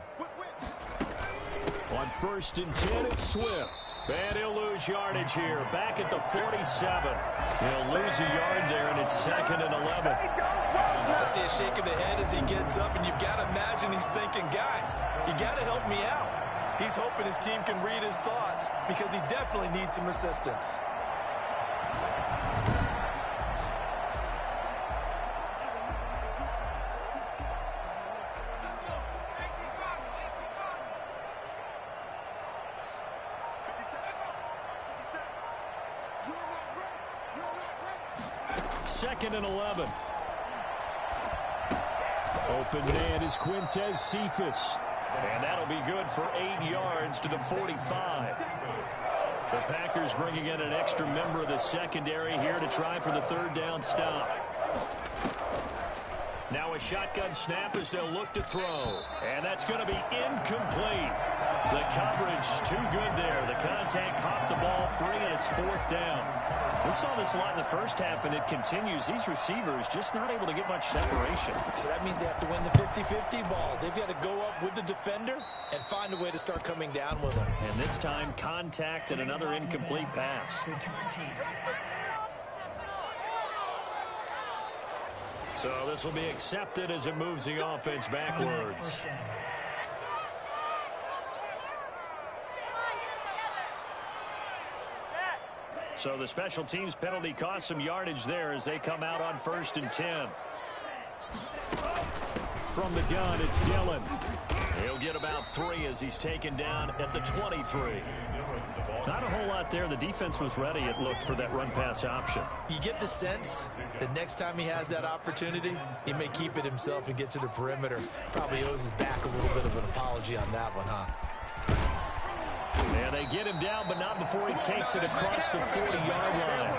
On 1st and 10, it's Swift. And he'll lose yardage here. Back at the 47. He'll lose a yard there, and it's 2nd and 11. I see a shake of the head as he gets up, and you've got to imagine he's thinking, guys, you got to help me out. He's hoping his team can read his thoughts, because he definitely needs some assistance. Second and 11. Open man is Quintez Cephas. And that'll be good for 8 yards to the 45. The Packers bringing in an extra member of the secondary here to try for the 3rd down stop. Now a shotgun snap as they'll look to throw. And that's going to be incomplete. The coverage too good there. The contact popped the ball free, and it's 4th down. We saw this a lot in the first half, and it continues. These receivers just not able to get much separation. So that means they have to win the 50-50 balls. They've got to go up with the defender and find a way to start coming down with them. And this time, contact and another incomplete pass. So this will be accepted as it moves the offense backwards. So the special teams penalty cost some yardage there as they come out on 1st and 10. From the gun, it's Dillon. He'll get about 3 as he's taken down at the 23. Not a whole lot there. The defense was ready, it looked, for that run-pass option. You get the sense that next time he has that opportunity, he may keep it himself and get to the perimeter. Probably owes his back a little bit of an apology on that one, huh? And they get him down, but not before he takes it across the 40-yard line.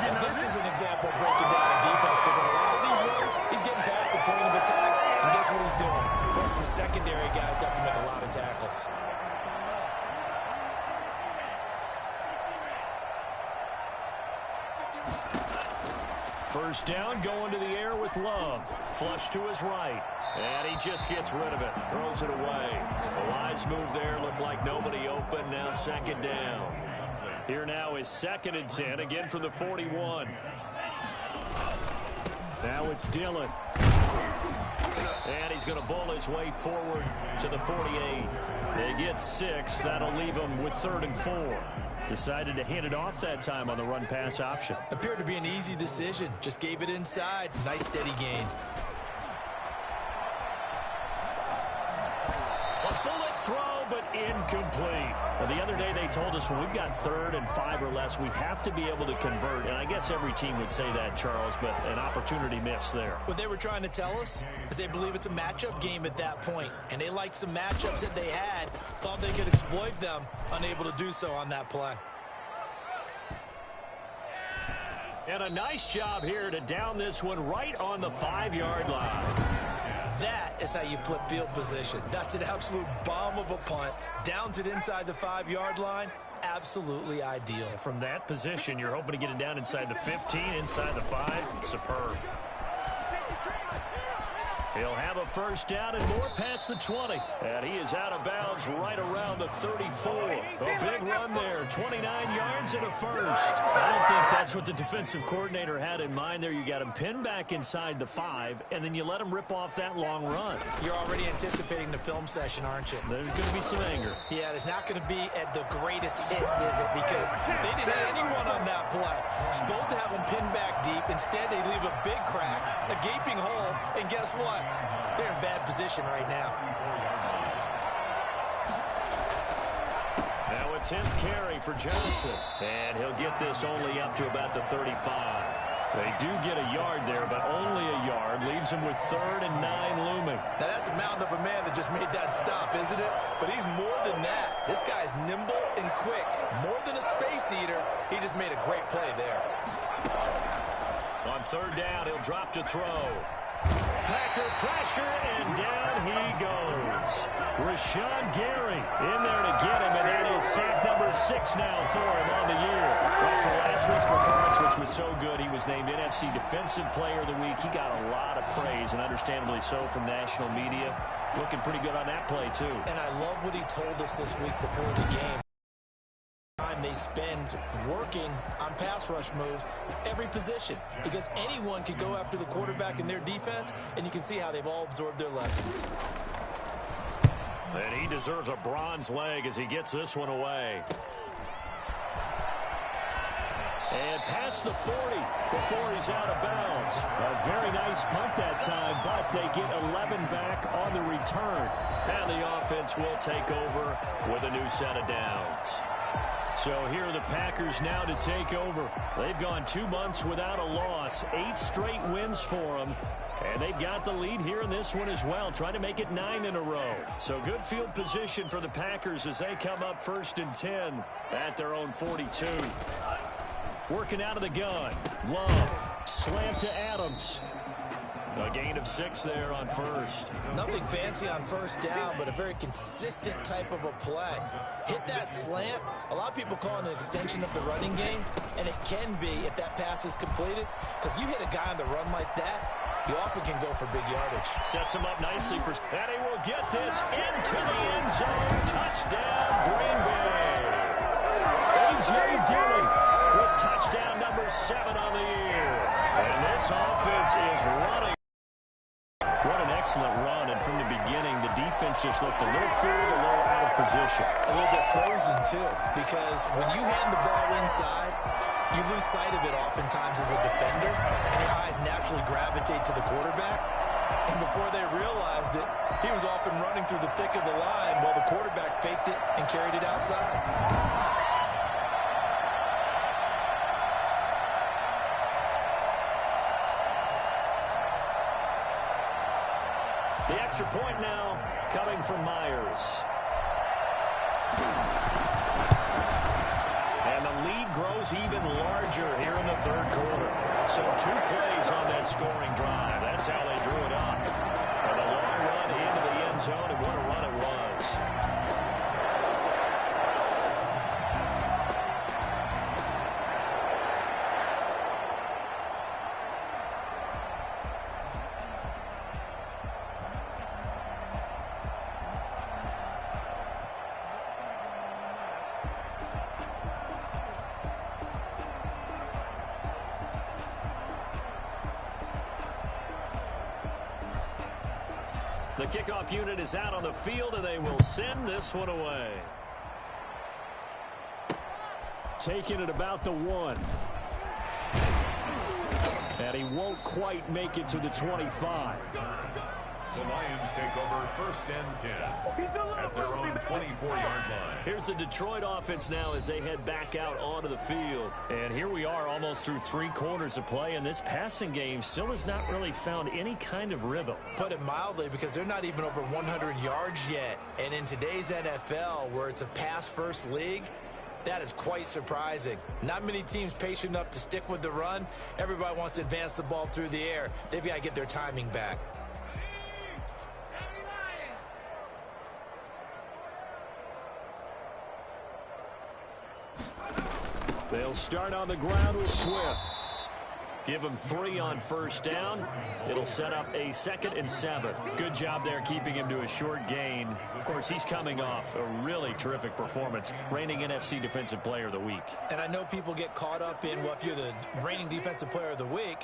And this is an example of breaking down a defense, because on a lot of these runs, he's getting past the point of attack, and guess what he's doing? Forcing the secondary guys to have to make a lot of tackles. First down, going to the air with Love. Flush to his right. And he just gets rid of it. Throws it away. The lines move there. Look like nobody open. Now 2nd down. Here now is 2nd and 10. Again from the 41. Now it's Dillon. And he's going to bowl his way forward to the 48. They get 6. That'll leave him with 3rd and 4. Decided to hand it off that time on the run-pass option. Appeared to be an easy decision. Just gave it inside. Nice steady gain. A bullet throw, but incomplete. Well, the other day they told us when we've got 3rd and 5 or less, we have to be able to convert. And I guess every team would say that, Charles, but an opportunity missed there. What they were trying to tell us is they believe it's a matchup game at that point. And they liked some matchups that they had, thought they could exploit them, unable to do so on that play. And a nice job here to down this one right on the 5-yard line. That is how you flip field position. That's an absolute bomb of a punt. Downs it inside the 5-yard line. Absolutely ideal. From that position, you're hoping to get it down inside the 15, inside the 5. Superb. He'll have a first down and more past the 20. And he is out of bounds right around the 34. A big run there, 29 yards and a first. I don't think that's what the defensive coordinator had in mind there. You got him pinned back inside the 5, and then you let him rip off that long run. You're already anticipating the film session, aren't you? There's going to be some anger. Yeah, there's not going to be at the greatest hits, is it? Because they didn't hit anyone on that play. Supposed to have them pinned back deep. Instead, they leave a big crack, a gaping hole, and guess what? They're in bad position right now. Now a 10th carry for Johnson. And he'll get this only up to about the 35. They do get a yard there, but only a yard. Leaves him with 3rd and 9 looming. Now, that's a mountain of a man that just made that stop, isn't it? But he's more than that. This guy's nimble and quick. More than a space eater. He just made a great play there. On 3rd down, he'll drop to throw. Packer pressure, and down he goes. Rashawn Gary in there to get him, and that is sack number 6 now for him on the year. Well, for last week's performance, which was so good, he was named NFC Defensive Player of the Week. He got a lot of praise, and understandably so, from national media. Looking pretty good on that play, too. And I love what he told us this week before the game. They spend working on pass rush moves every position, because anyone could go after the quarterback in their defense, and you can see how they've all absorbed their lessons. And he deserves a bronze leg as he gets this one away. And past the 40 before he's out of bounds. A very nice punt that time, but they get 11 back on the return. And the offense will take over with a new set of downs. So here are the Packers now to take over. They've gone 2 months without a loss. 8 straight wins for them. And they've got the lead here in this one as well, trying to make it 9 in a row. So good field position for the Packers as they come up 1st and 10 at their own 42. Working out of the gun. Love. Slant to Adams. A gain of 6 there on 1st. Nothing fancy on 1st down, but a very consistent type of a play. Hit that slant. A lot of people call it an extension of the running game, and it can be if that pass is completed, because you hit a guy on the run like that, you often can go for big yardage. Sets him up nicely for... And he will get this into the end zone. Touchdown, Green Bay. A.J. Dillon with touchdown number 7 on the year. And this offense is running. What an excellent run, and from the beginning, the defense just looked a little forward, a little out of position. A little bit frozen, too, because when you hand the ball inside, you lose sight of it oftentimes as a defender, and your eyes naturally gravitate to the quarterback. And before they realized it, he was off and running through the thick of the line while the quarterback faked it and carried it outside. The extra point now coming from Myers. And the lead grows even larger here in the 3rd quarter. So 2 plays on that scoring drive. That's how they drew it up. And a long run into the end zone, and what a run it was. The kickoff unit is out on the field, and they will send this one away. Taking it about the 1. And he won't quite make it to the 25. The Lions take over 1st and 10 at their own 24-yard line. Here's the Detroit offense now as they head back out onto the field. And here we are almost through 3 quarters of play, and this passing game still has not really found any kind of rhythm. Put it mildly, because they're not even over 100 yards yet. And in today's NFL, where it's a pass-first league, that is quite surprising. Not many teams patient enough to stick with the run. Everybody wants to advance the ball through the air. They've got to get their timing back. They'll start on the ground with Swift. Give him 3 on first down. It'll set up a 2nd and 7. Good job there keeping him to a short gain. Of course, he's coming off a really terrific performance, reigning NFC Defensive Player of the Week. And I know people get caught up in, well, if you're the reigning Defensive Player of the Week,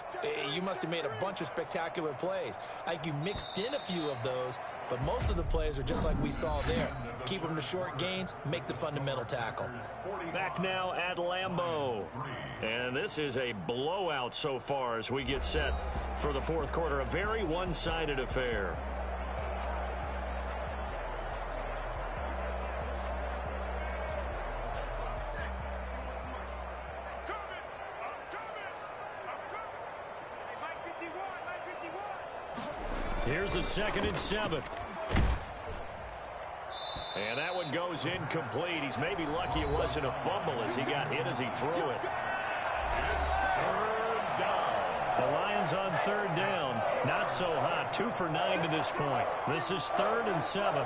you must have made a bunch of spectacular plays. Like you mixed in a few of those, but most of the plays are just like we saw there. Keep them to short gains, make the fundamental tackle. Back now at Lambeau. And this is a blowout so far as we get set for the fourth quarter. A very one-sided affair. Here's a 2nd and 7. And that one goes incomplete. He's maybe lucky it wasn't a fumble as he got hit as he threw it. The Lions on 3rd down. Not so hot. 2 for 9 to this point. This is 3rd and 7. And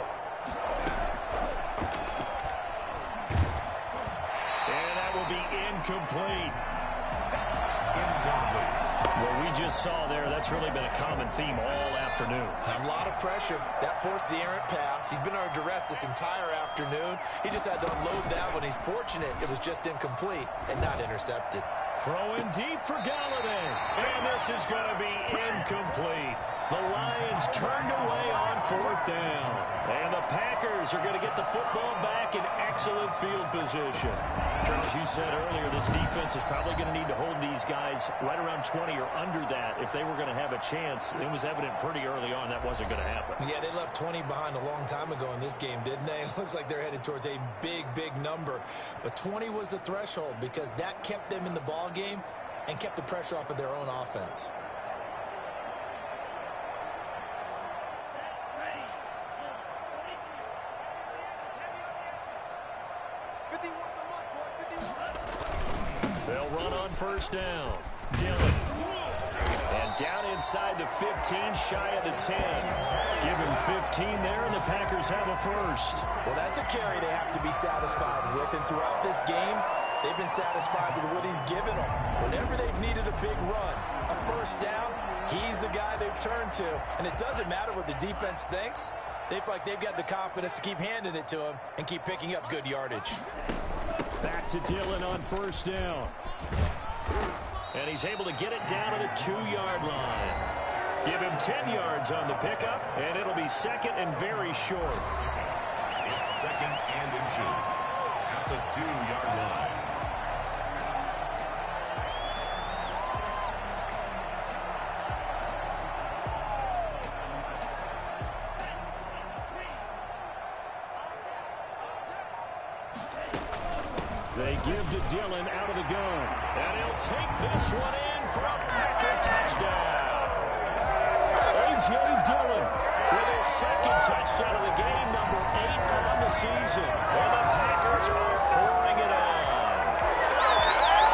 that will be incomplete. What we just saw there, that's really been a common theme all afternoon. A lot of pressure. That forced the errant pass. He's been under duress this entire afternoon. He just had to unload that one. He's fortunate it was just incomplete and not intercepted. Throwing deep for Galladay. And this is going to be incomplete. The Lions turned away on 4th down. And the Packers are going to get the football back in excellent field position. Charles, you said earlier this defense is probably going to need to hold these guys right around 20 or under that if they were going to have a chance. It was evident pretty early on that wasn't going to happen. Yeah, they left 20 behind a long time ago in this game, didn't they? It looks like they're headed towards a big, big number. But 20 was the threshold because that kept them in the ball game and kept the pressure off of their own offense. They'll run on first down. Dillon. And down inside the 15, shy of the 10. Give him 15 there, and the Packers have a first. Well, that's a carry they have to be satisfied with. And throughout this game, they've been satisfied with what he's given them. Whenever they've needed a big run, a first down, he's the guy they've turned to. And it doesn't matter what the defense thinks. They feel like they've got the confidence to keep handing it to him and keep picking up good yardage. Back to Dillon on first down. And he's able to get it down to the 2-yard line. Give him 10 yards on the pickup, and it'll be 2nd and very short. It's 2nd and inches at the 2-yard line. They give to Dillon out of the gun. And he'll take this one in for a Packer touchdown. A.J. Dillon with his 2nd touchdown of the game, number 8 on the season. And the Packers are pouring it on.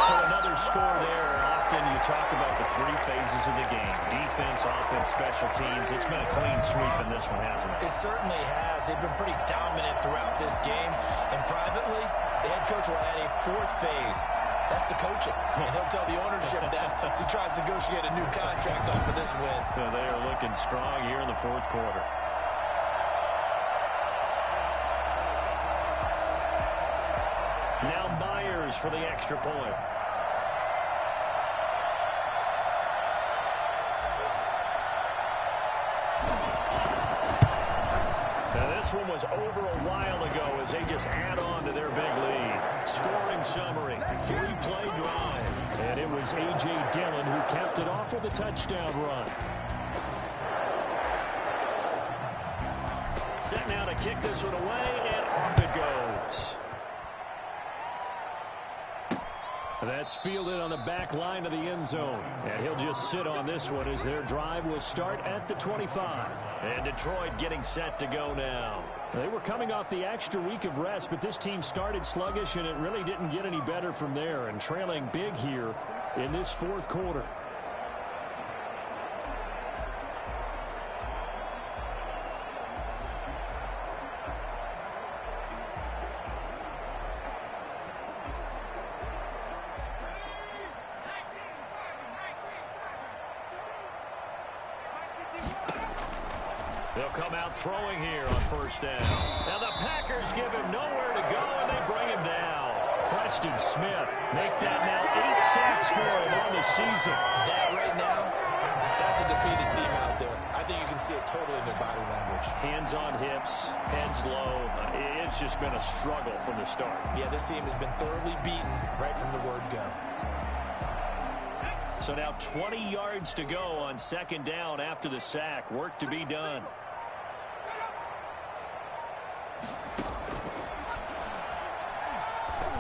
So another score there. Often you talk about the 3 phases of the game. Defense, offense, special teams. It's been a clean sweep in this one, hasn't it? It certainly has. They've been pretty dominant throughout this game. And privately, the head coach will add a 4th phase. That's the coaching. And he'll tell the ownership that as he tries to negotiate a new contract off of this win. Yeah, they are looking strong here in the fourth quarter. Now Myers for the extra point. This one was over a while ago as they just add on to their big lead. Scoring summary, 3-play drive. And it was A.J. Dillon who capped it off with a touchdown run. Set now to kick this one away, and off it goes. That's fielded on the back line of the end zone. And he'll just sit on this one as their drive will start at the 25. And Detroit getting set to go now. They were coming off the extra week of rest, but this team started sluggish, and it really didn't get any better from there. And trailing big here in this fourth quarter. They'll come out throwing here on first down. Now the Packers give him nowhere to go, and they bring him down. Preston Smith make that now 8 sacks for him on the season. That right now, that's a defeated team out there. I think you can see it totally in their body language. Hands on hips, heads low. It's just been a struggle from the start. Yeah, this team has been thoroughly beaten right from the word go. So now 20 yards to go on second down after the sack. Work to be done.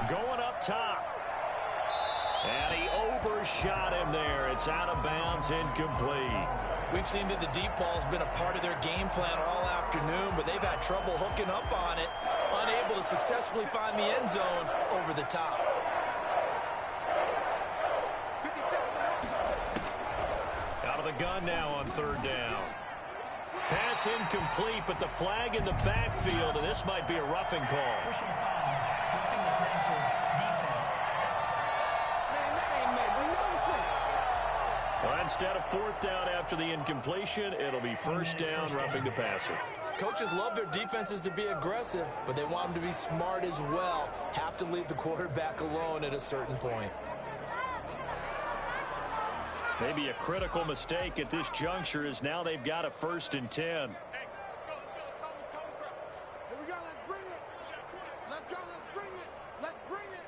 Going up top. And he overshot him there. It's out of bounds, incomplete. We've seen that the deep ball has been a part of their game plan all afternoon, but they've had trouble hooking up on it, unable to successfully find the end zone over the top. Out of the gun now on third down. Pass incomplete, but the flag in the backfield, and this might be a roughing call. Personal foul, roughing the passer, defense. Well, instead of fourth down after the incompletion, it'll be first down, roughing the passer. Coaches love their defenses to be aggressive, but they want them to be smart as well. Have to leave the quarterback alone at a certain point. Maybe a critical mistake at this juncture is now they've got a 1st and 10. Here we go, let's bring it. Let's go, let's bring it. Let's bring it.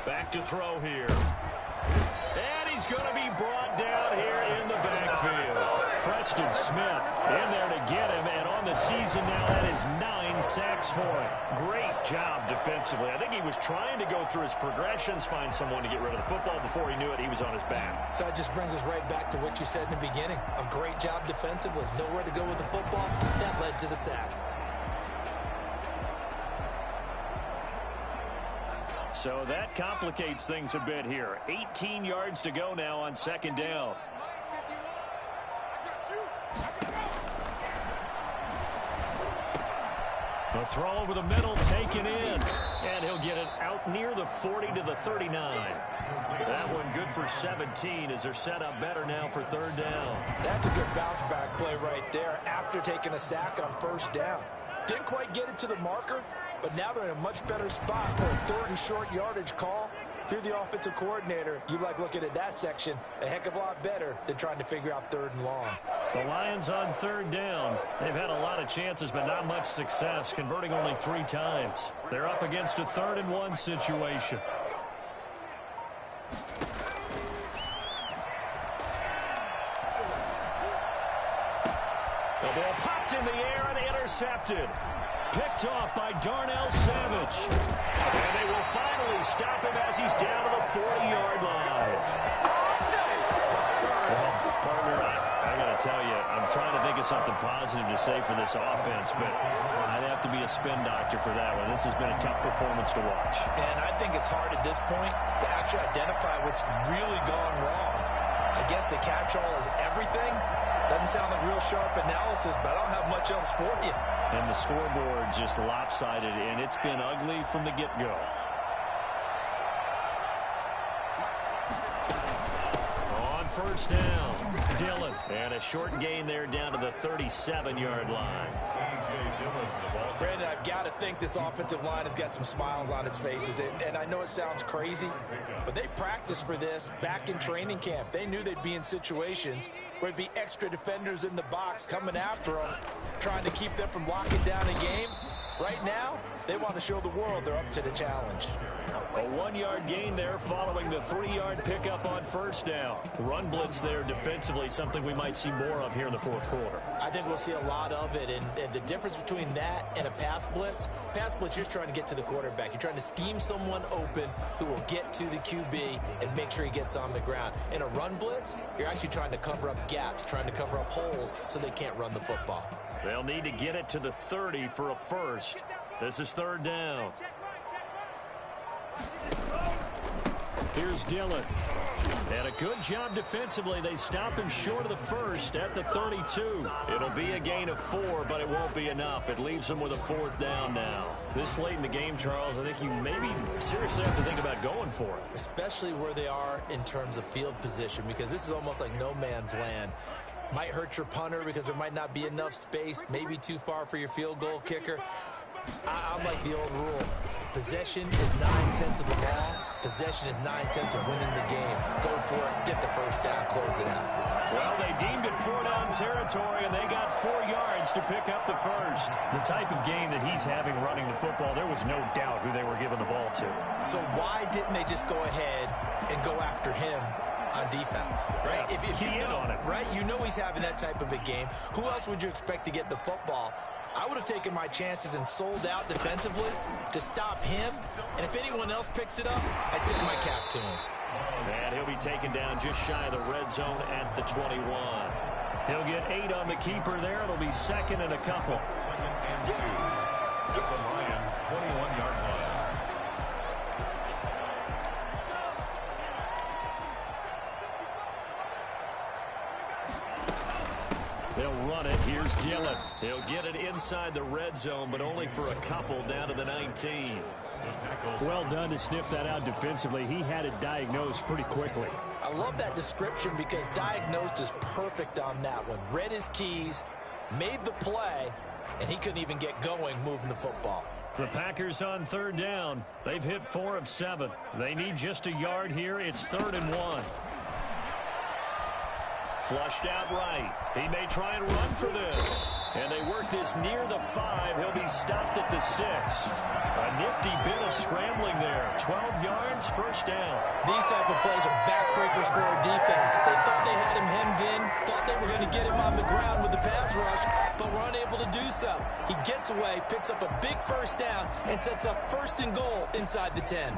Back to throw here. And he's going to be brought down here in the backfield. Preston Smith in there to get him, and on the season now that is 9 sacks for him. Great job defensively. I think he was trying to go through his progressions, find someone to get rid of the football. Before he knew it, he was on his back. So that just brings us right back to what you said in the beginning. A great job defensively. Nowhere to go with the football. That led to the sack. So that complicates things a bit here. 18 yards to go now on second down. The throw over the middle taken in. And he'll get it out near the 40 to the 39. That one good for 17 as they're set up better now for third down. That's a good bounce back play right there after taking a sack on first down. Didn't quite get it to the marker, but now they're in a much better spot for a third and short yardage call. If you're the offensive coordinator, you like looking at that section a heck of a lot better than trying to figure out third and long. The Lions on third down. They've had a lot of chances, but not much success, converting only 3 times. They're up against a 3rd and 1 situation. The ball popped in the air and intercepted. Picked off by Darnell Savage. And they will finally stop him as he's down to the 40-yard line. Well, partner, I got to tell you, I'm trying to think of something positive to say for this offense, but I'd have to be a spin doctor for that one. This has been a tough performance to watch. And I think it's hard at this point to actually identify what's really gone wrong. I guess the catch-all is everything. Doesn't sound like real sharp analysis, but I don't have much else for you. And the scoreboard just lopsided, and it's been ugly from the get-go. On first down, Dillon. And a short gain there down to the 37-yard line. Brandon, I've got to think this offensive line has got some smiles on its faces. And I know it sounds crazy, but they practiced for this back in training camp. They knew they'd be in situations where there'd be extra defenders in the box coming after them, trying to keep them from locking down a game. Right now, they want to show the world they're up to the challenge. A 1-yard gain there following the 3-yard pickup on first down. Run blitz there defensively, something we might see more of here in the fourth quarter. I think we'll see a lot of it, and the difference between that and a pass blitz, you're just trying to get to the quarterback. You're trying to scheme someone open who will get to the QB and make sure he gets on the ground. In a run blitz, you're actually trying to cover up gaps, trying to cover up holes so they can't run the football. They'll need to get it to the 30 for a first. This is third down. Here's Dillon. And a good job defensively. They stop him short of the first at the 32. It'll be a gain of 4, but it won't be enough. It leaves them with a 4th down now. This late in the game, Charles, I think you maybe seriously have to think about going for it. Especially where they are in terms of field position, because this is almost like no man's land. Might hurt your punter because there might not be enough space, maybe too far for your field goal kicker. I'm like the old rule. Possession is 9/10 of the law. Possession is 9/10 of winning the game. Go for it, get the first down, close it out. Well, they deemed it 4-down territory, and they got 4 yards to pick up the first. The type of game that he's having running the football, there was no doubt who they were giving the ball to. So why didn't they just go ahead and go after him on defense, right? If you know, on it. right? You know he's having that type of a game. Who else would you expect to get the football? I would have taken my chances and sold out defensively to stop him. And if anyone else picks it up, I tip my cap to him. And he'll be taken down just shy of the red zone at the 21. He'll get 8 on the keeper there. It'll be second and a couple. 2nd and 2. At the Lions' 21-yard line. They'll run it. Here's Dillon. He'll get it inside the red zone, but only for a couple down to the 19. Well done to sniff that out defensively. He had it diagnosed pretty quickly. I love that description because diagnosed is perfect on that one. Read his keys, made the play, and he couldn't even get going moving the football. The Packers on 3rd down. They've hit 4 of 7. They need just a yard here. It's 3rd and 1. Flushed out right. He may try and run for this. And they work this near the 5. He'll be stopped at the 6. A nifty bit of scrambling there. 12 yards, first down. These type of plays are backbreakers for our defense. They thought they had him hemmed in, thought they were going to get him on the ground with the pass rush, but were unable to do so. He gets away, picks up a big first down, and sets up 1st and goal inside the 10.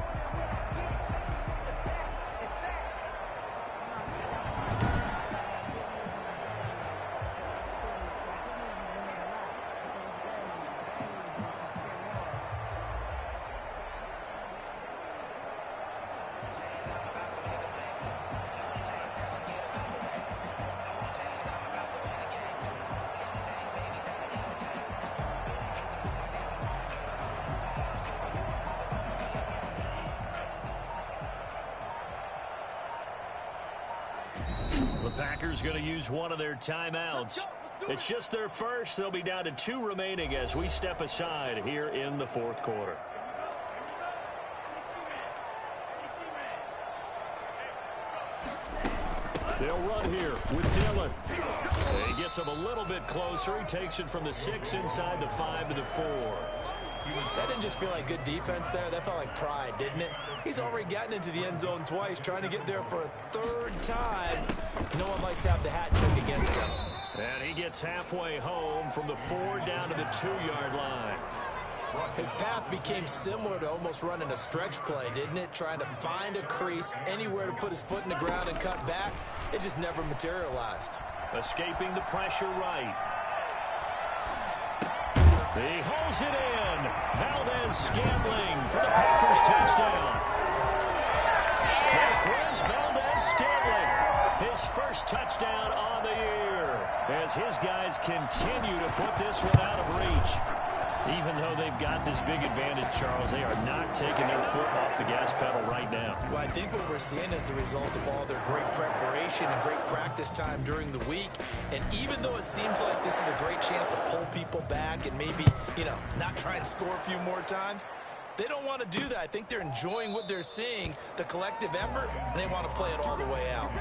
The Packers going to use one of their timeouts. It's just their first. They'll be down to 2 remaining as we step aside here in the 4th quarter. They'll run here with Dillon. He gets him a little bit closer. He takes it from the 6 inside the 5 to the 4. That didn't just feel like good defense there. That felt like pride, didn't it? He's already gotten into the end zone twice, trying to get there for a 3rd time. No one likes to have the hat trick against them. And he gets halfway home from the 4 down to the 2-yard line. His path became similar to almost running a stretch play, didn't it? Trying to find a crease, anywhere to put his foot in the ground and cut back. It just never materialized. Escaping the pressure right. He holds it in. Valdez-Scantling for the Packers touchdown. Chris Valdez-Scantling, his first touchdown on the year, as his guys continue to put this one out of reach. Even though they've got this big advantage, Charles, they are not taking their foot off the gas pedal right now. Well, I think what we're seeing is the result of all their great preparation and great practice time during the week. And even though it seems like this is a great chance to pull people back and maybe, not try and score a few more times, they don't want to do that. I think they're enjoying what they're seeing, the collective effort, and they want to play it all the way out.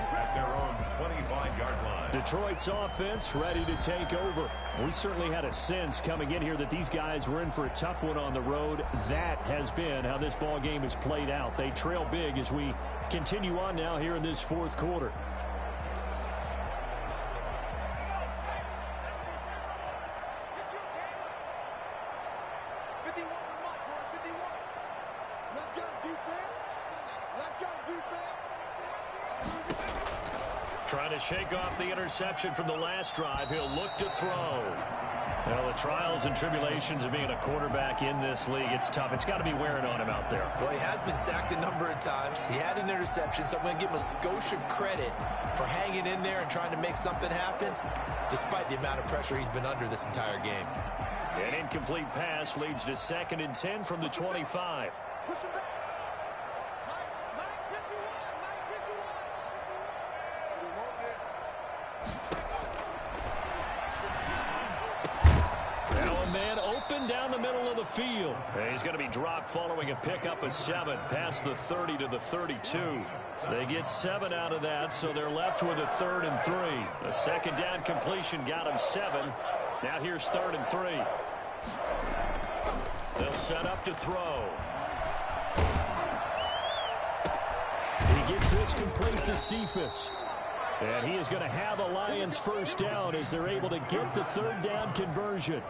At their own 25-yard line. Detroit's offense ready to take over. We certainly had a sense coming in here that these guys were in for a tough one on the road. That has been how this ball game has played out. They trail big as we continue on now here in this 4th quarter. Let's go, defense. Let's go, defense. Trying to shake off the interception from the last drive. He'll look to throw. Well, the trials and tribulations of being a quarterback in this league, it's tough. It's got to be wearing on him out there. Well, he has been sacked a number of times. He had an interception, so I'm going to give him a skosh of credit for hanging in there and trying to make something happen, despite the amount of pressure he's been under this entire game. An incomplete pass leads to 2nd and 10 from the 25. Push him back. 9:51. We want this. the field. And he's going to be dropped following a pickup of 7 past the 30 to the 32. They get 7 out of that, so they're left with a 3rd and 3. A second down completion got him 7. Now here's 3rd and 3. They'll set up to throw. He gets this complete to Cephas. And he is going to have a Lions first down as they're able to get the 3rd down conversion.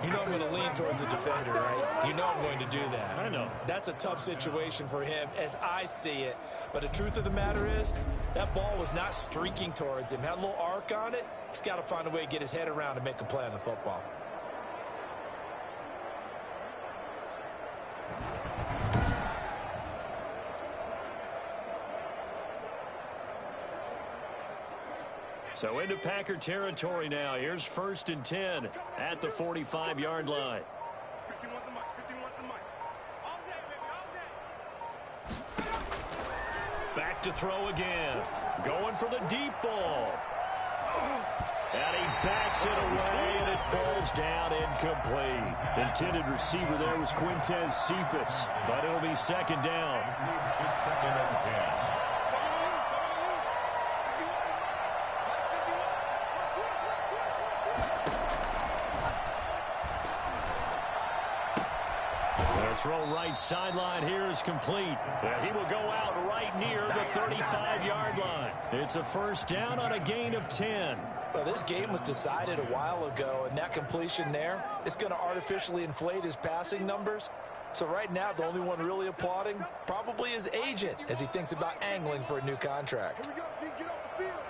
You know I'm going to lean towards the defender, right? You know I'm going to do that. I know. That's a tough situation for him as I see it. But the truth of the matter is, that ball was not streaking towards him. Had a little arc on it. He's got to find a way to get his head around and make a play on the football. So into Packer territory now. Here's 1st and 10 at the 45-yard line. 51 the mic, 51 the mic. All day, baby, all day. Back to throw again. Going for the deep ball. And he backs it away, and it falls down incomplete. Intended receiver there was Quintez Cephas, but it'll be 2nd down. Moves to 2nd and 10. Throw right sideline here is complete. And he will go out right near the 35-yard line. It's a 1st down on a gain of 10. Well, this game was decided a while ago, and that completion there is going to artificially inflate his passing numbers. So right now, the only one really applauding probably his agent as he thinks about angling for a new contract. Here we go, T, get off the field.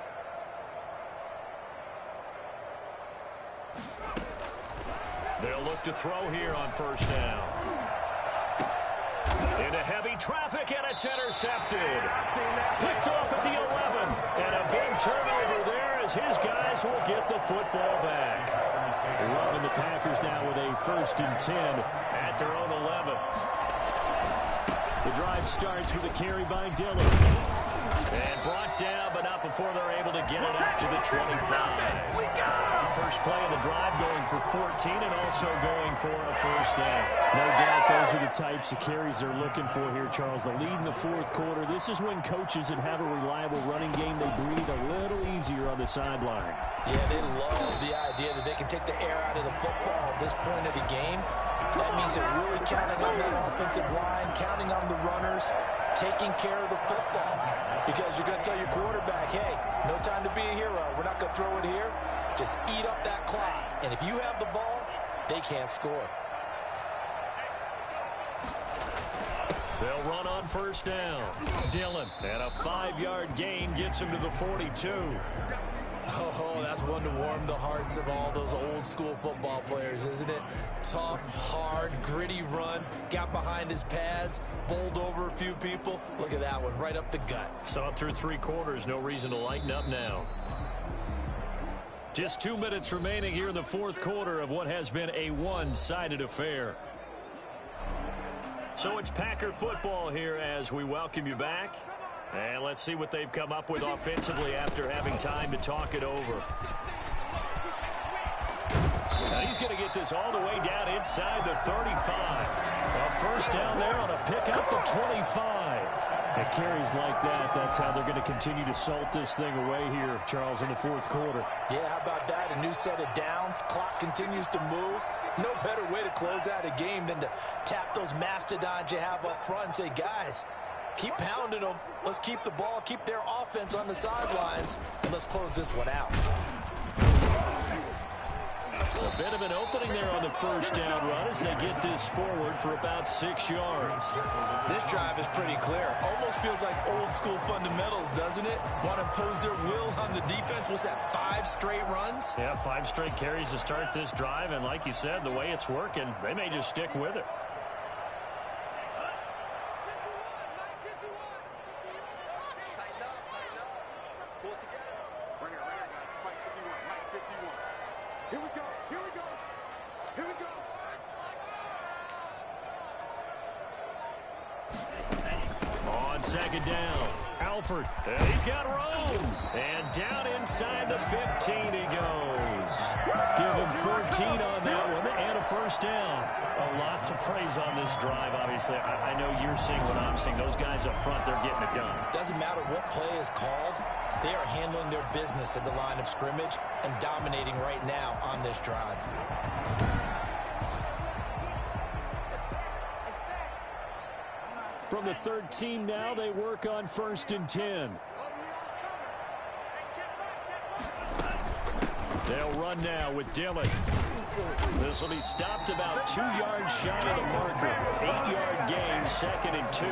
They'll look to throw here on 1st down. Into heavy traffic, and it's intercepted. Picked off at the 11. And a big turnover there as his guys will get the football back. Loving the Packers now with a 1st and 10 at their own 11. The drive starts with a carry by Dillon. And brought down, but not before they're able to get it up to the 25. First play of the drive going for 14 and also going for a 1st down. No doubt those are the types of carries they're looking for here, Charles. The lead in the 4th quarter. This is when coaches that have a reliable running game, they breathe a little easier on the sideline. Yeah, they love the idea that they can take the air out of the football at this point of the game. That means they're really counting on that offensive line, counting on the runners, taking care of the football. Because you're going to tell your quarterback, hey, no time to be a hero. We're not going to throw it here. Just eat up that clock. And if you have the ball, they can't score. They'll run on 1st down. Dillon, and a 5-yard gain gets him to the 42. Oh, that's one to warm the hearts of all those old school football players, isn't it? Tough, hard, gritty run. Got behind his pads, bowled over a few people. Look at that one, right up the gut. Saw it through 3 quarters. No reason to lighten up now. Just 2 minutes remaining here in the 4th quarter of what has been a one-sided affair. So it's Packer football here as we welcome you back. And let's see what they've come up with offensively after having time to talk it over. Now he's going to get this all the way down inside the 35. A 1st down there on a pickup to 25. It carries like that. That's how they're going to continue to salt this thing away here, Charles, in the 4th quarter. Yeah, how about that? A new set of downs. Clock continues to move. No better way to close out a game than to tap those mastodons you have up front and say, guys, keep pounding them. Let's keep the ball, keep their offense on the sidelines, and let's close this one out. A bit of an opening there on the 1st down run as they get this forward for about 6 yards. This drive is pretty clear. Almost feels like old school fundamentals, doesn't it? Want to impose their will on the defense. What's that, 5 straight runs? Yeah, 5 straight carries to start this drive, and like you said, the way it's working, they may just stick with it. Here we go, here we go, here we go. On 2nd down, Alford, and he's got room. And down inside the 15 he goes. Give him 14 on that one, and a first down. A lot to praise on this drive, obviously. I know you're seeing what I'm seeing. Those guys up front, they're getting it done. Doesn't matter what play is called. They are handling their business at the line of scrimmage and dominating right now on this drive. From the 13 now, they work on 1st and 10. They'll run now with Dillon. This will be stopped about 2 yards shy of the marker. 8-yard gain, 2nd and 2.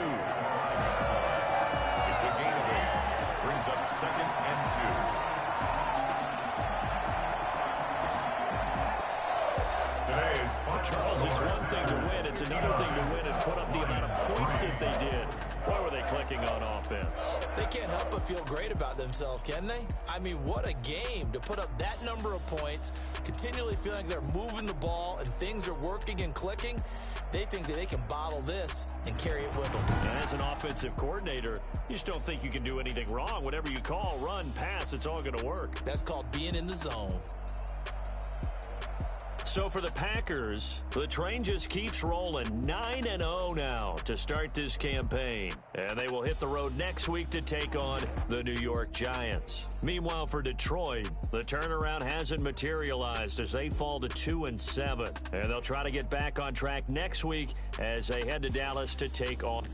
It's a gain of 8. Brings up 2nd and 2. Charles, it's one thing to win. It's another thing to win and put up the amount of points that they did. Why were they clicking on offense? They can't help but feel great about themselves, can they? I mean, what a game to put up that number of points, continually feeling they're moving the ball and things are working and clicking. They think that they can bottle this and carry it with them. And as an offensive coordinator, you just don't think you can do anything wrong. Whatever you call, run, pass, it's all going to work. That's called being in the zone. So for the Packers, the train just keeps rolling. 9-0 now to start this campaign. And they will hit the road next week to take on the New York Giants. Meanwhile, for Detroit, the turnaround hasn't materialized as they fall to 2-7. And they'll try to get back on track next week as they head to Dallas to take on